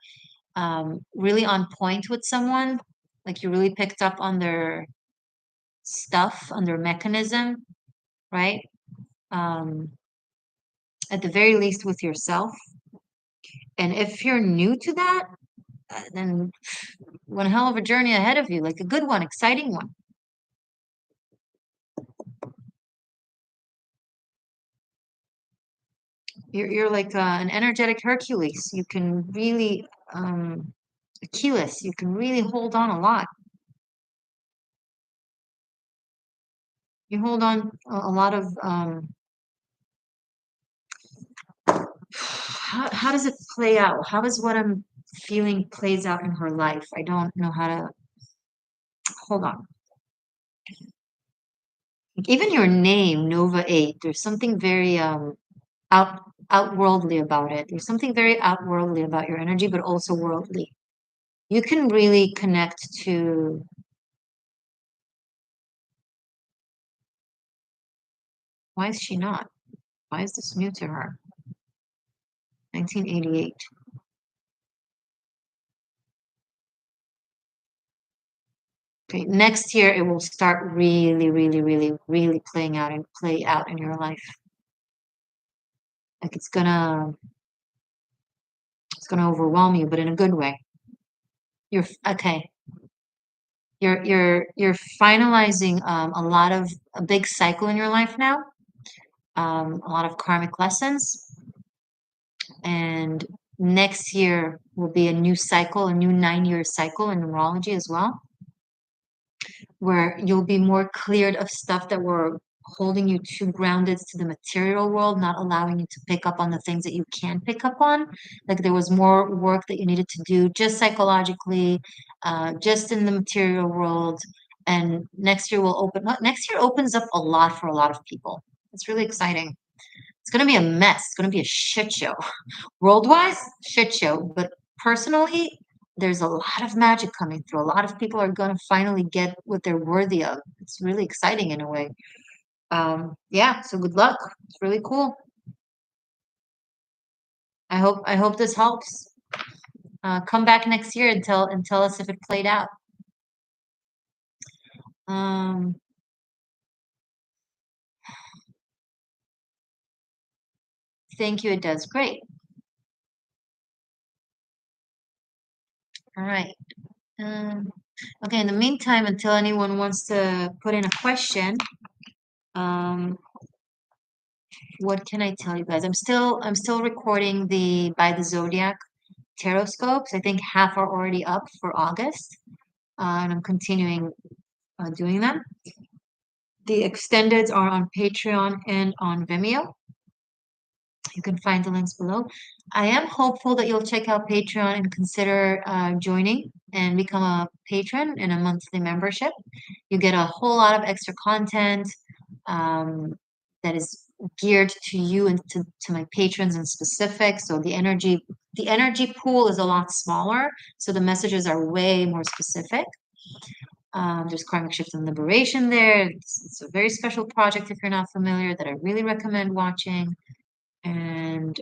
really on point with someone, like you really picked up on their stuff, on their mechanism, right? Um, at the very least with yourself. And if you're new to that, then one hell of a journey ahead of you, like a good one, exciting one. You're like an energetic Hercules. You can really, Achilles, you can really hold on a lot. You hold on a lot of, how does it play out? How is what I'm feeling plays out in her life? I don't know how to, hold on. Like, even your name, Nova 8, there's something very, outworldly about it. There's something very outworldly about your energy, but also worldly. You can really connect to, why is she not? Why is this new to her? 1988. Okay, next year it will start really, really, really, really playing out and play out in your life. Like it's gonna overwhelm you, but in a good way. You're okay. You're finalizing a big cycle in your life now. A lot of karmic lessons, and next year will be a new cycle, a new 9-year cycle in numerology as well, where you'll be more cleared of stuff that were holding you too grounded to the material world, not allowing you to pick up on the things that you can pick up on. Like there was more work that you needed to do just psychologically, just in the material world. And next year opens up a lot for a lot of people. It's really exciting. It's going to be a mess. It's going to be a shit show. Worldwide, shit show. But personally, there's a lot of magic coming through. A lot of people are going to finally get what they're worthy of. It's really exciting in a way. Yeah, so good luck. It's really cool. I hope this helps. Come back next year and tell us if it played out. Um, thank you. It does great. All right. Um, okay. In the meantime, until anyone wants to put in a question, um, what can I tell you guys? I'm still recording the by the zodiac tarot scopes. I think half are already up for August, and I'm continuing doing them. The extendeds are on Patreon and on Vimeo. You can find the links below. I am hopeful that you'll check out Patreon and consider joining and become a patron in a monthly membership. You get a whole lot of extra content um, that is geared to you and to my patrons in specific. So the energy pool is a lot smaller, so the messages are way more specific. There's karmic shift and liberation there. It's a very special project if you're not familiar that I really recommend watching. And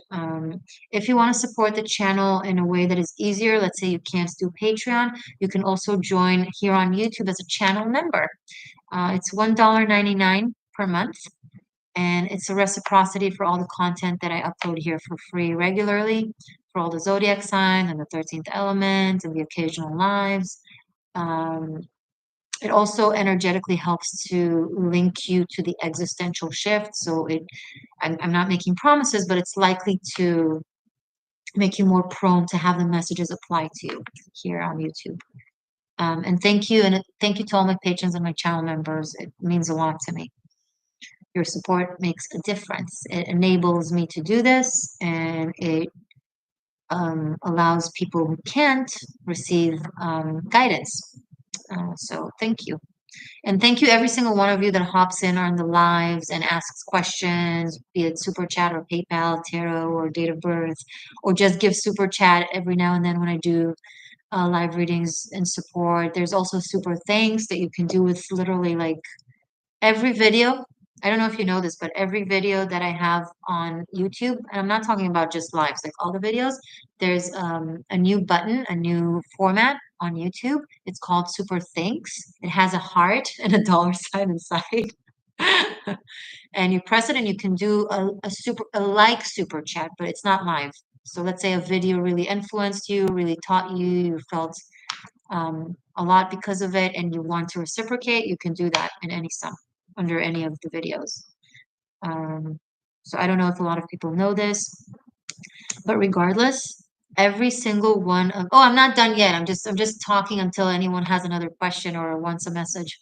if you want to support the channel in a way that is easier, let's say you can't do Patreon, you can also join here on YouTube as a channel member. It's $1.99 per month, and it's a reciprocity for all the content that I upload here for free regularly, for all the zodiac signs and the 13th element and the occasional lives. Um, it also energetically helps to link you to the existential shift. So I'm not making promises, but it's likely to make you more prone to have the messages apply to you here on YouTube. And thank you to all my patrons and my channel members. It means a lot to me. Your support makes a difference. It enables me to do this, and it allows people who can't receive guidance. So thank you. And thank you every single one of you that hops in on the lives and asks questions, be it Super Chat or PayPal, Tarot, or date of birth, or just give Super Chat every now and then when I do live readings and support. There's also super thanks that you can do with literally like every video. I don't know if you know this, but every video that I have on YouTube, and I'm not talking about just lives, like all the videos, there's a new button, a new format on YouTube. It's called Super Thanks. It has a heart and a dollar sign inside. And you press it and you can do a like super chat, but it's not live. So let's say a video really influenced you, really taught you, you felt a lot because of it, and you want to reciprocate, you can do that in any sum under any of the videos. So I don't know if a lot of people know this, but regardless, every single one of, oh, I'm not done yet. I'm just talking until anyone has another question or wants a message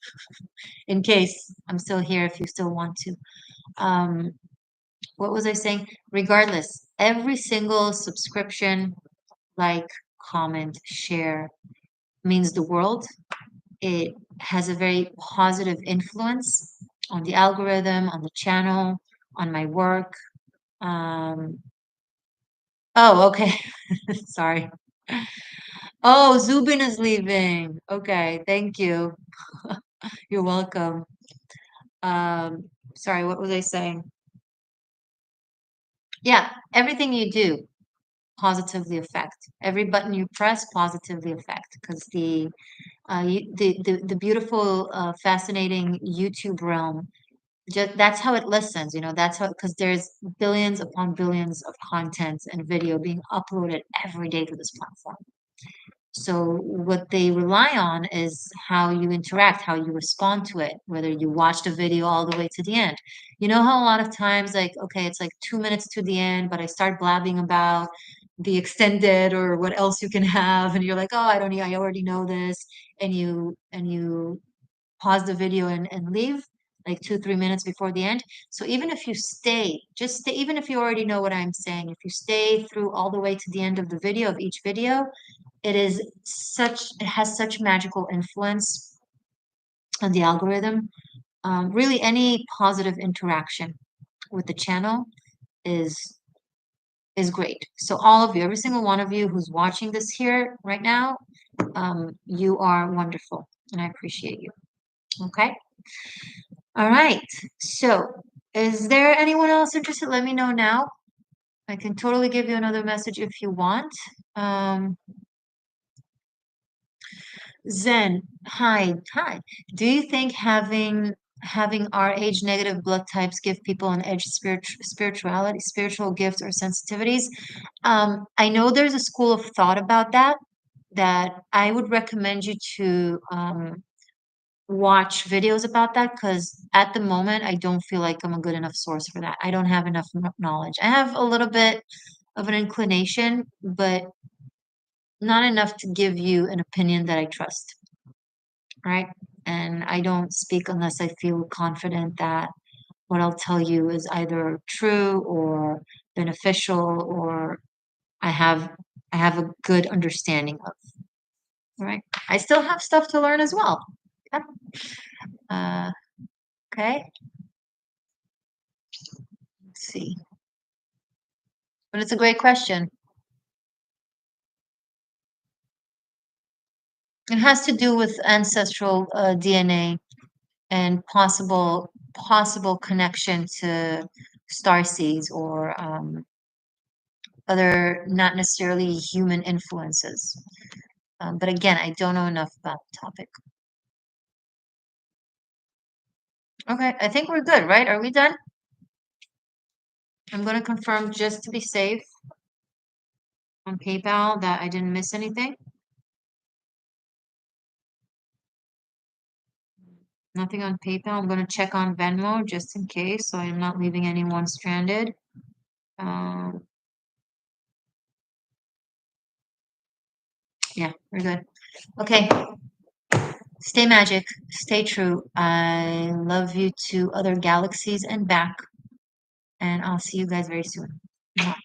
in case I'm still here if you still want to. Um, what was I saying? Regardless, every single subscription, like, comment, share means the world. It has a very positive influence on the algorithm, on the channel, on my work. Um, oh, okay. Sorry. Oh, Zubin is leaving. Okay, thank you. You're welcome. Sorry, what was I saying? Yeah, everything you do positively affect. Every button you press positively affect because the beautiful, fascinating YouTube realm. Just that's how it listens, that's how because there's billions upon billions of content and video being uploaded every day to this platform. So what they rely on is how you interact, how you respond to it, whether you watched a video all the way to the end. You know how a lot of times, like, okay, it's like 2 minutes to the end, but I start blabbing about the extended or what else you can have, and you're like, oh, I don't need, I already know this, and you pause the video and leave like 2, 3 minutes before the end. So even if you stay, just stay, even if you already know what I'm saying, if you stay through all the way to the end of the video, of each video, it has such magical influence on the algorithm. Really, any positive interaction with the channel is is great. So all of you, every single one of you who's watching this here right now, you are wonderful, and I appreciate you. Okay. All right. So, is there anyone else interested? Let me know now. I can totally give you another message if you want. Um, Zen, hi, hi. Do you think having our age negative blood types give people an edge spirituality, spiritual gifts or sensitivities? I know there's a school of thought about that I would recommend you to watch videos about that because at the moment I don't feel like I'm a good enough source for that. I don't have enough knowledge. I have a little bit of an inclination, but not enough to give you an opinion that I trust, right? And I don't speak unless I feel confident that what I'll tell you is either true or beneficial or I have I have a good understanding of, right? I still have stuff to learn as well. Yeah. Uh, okay. Let's see. But it's a great question. It has to do with ancestral DNA and possible connection to star seeds or other not necessarily human influences. But again, I don't know enough about the topic. Okay, I think we're good, right? Are we done? I'm going to confirm just to be safe on PayPal that I didn't miss anything. Nothing on PayPal. I'm going to check on Venmo just in case, so I'm not leaving anyone stranded. Yeah, we're good. Okay. Stay magic. Stay true. I love you to other galaxies and back. And I'll see you guys very soon. Mwah.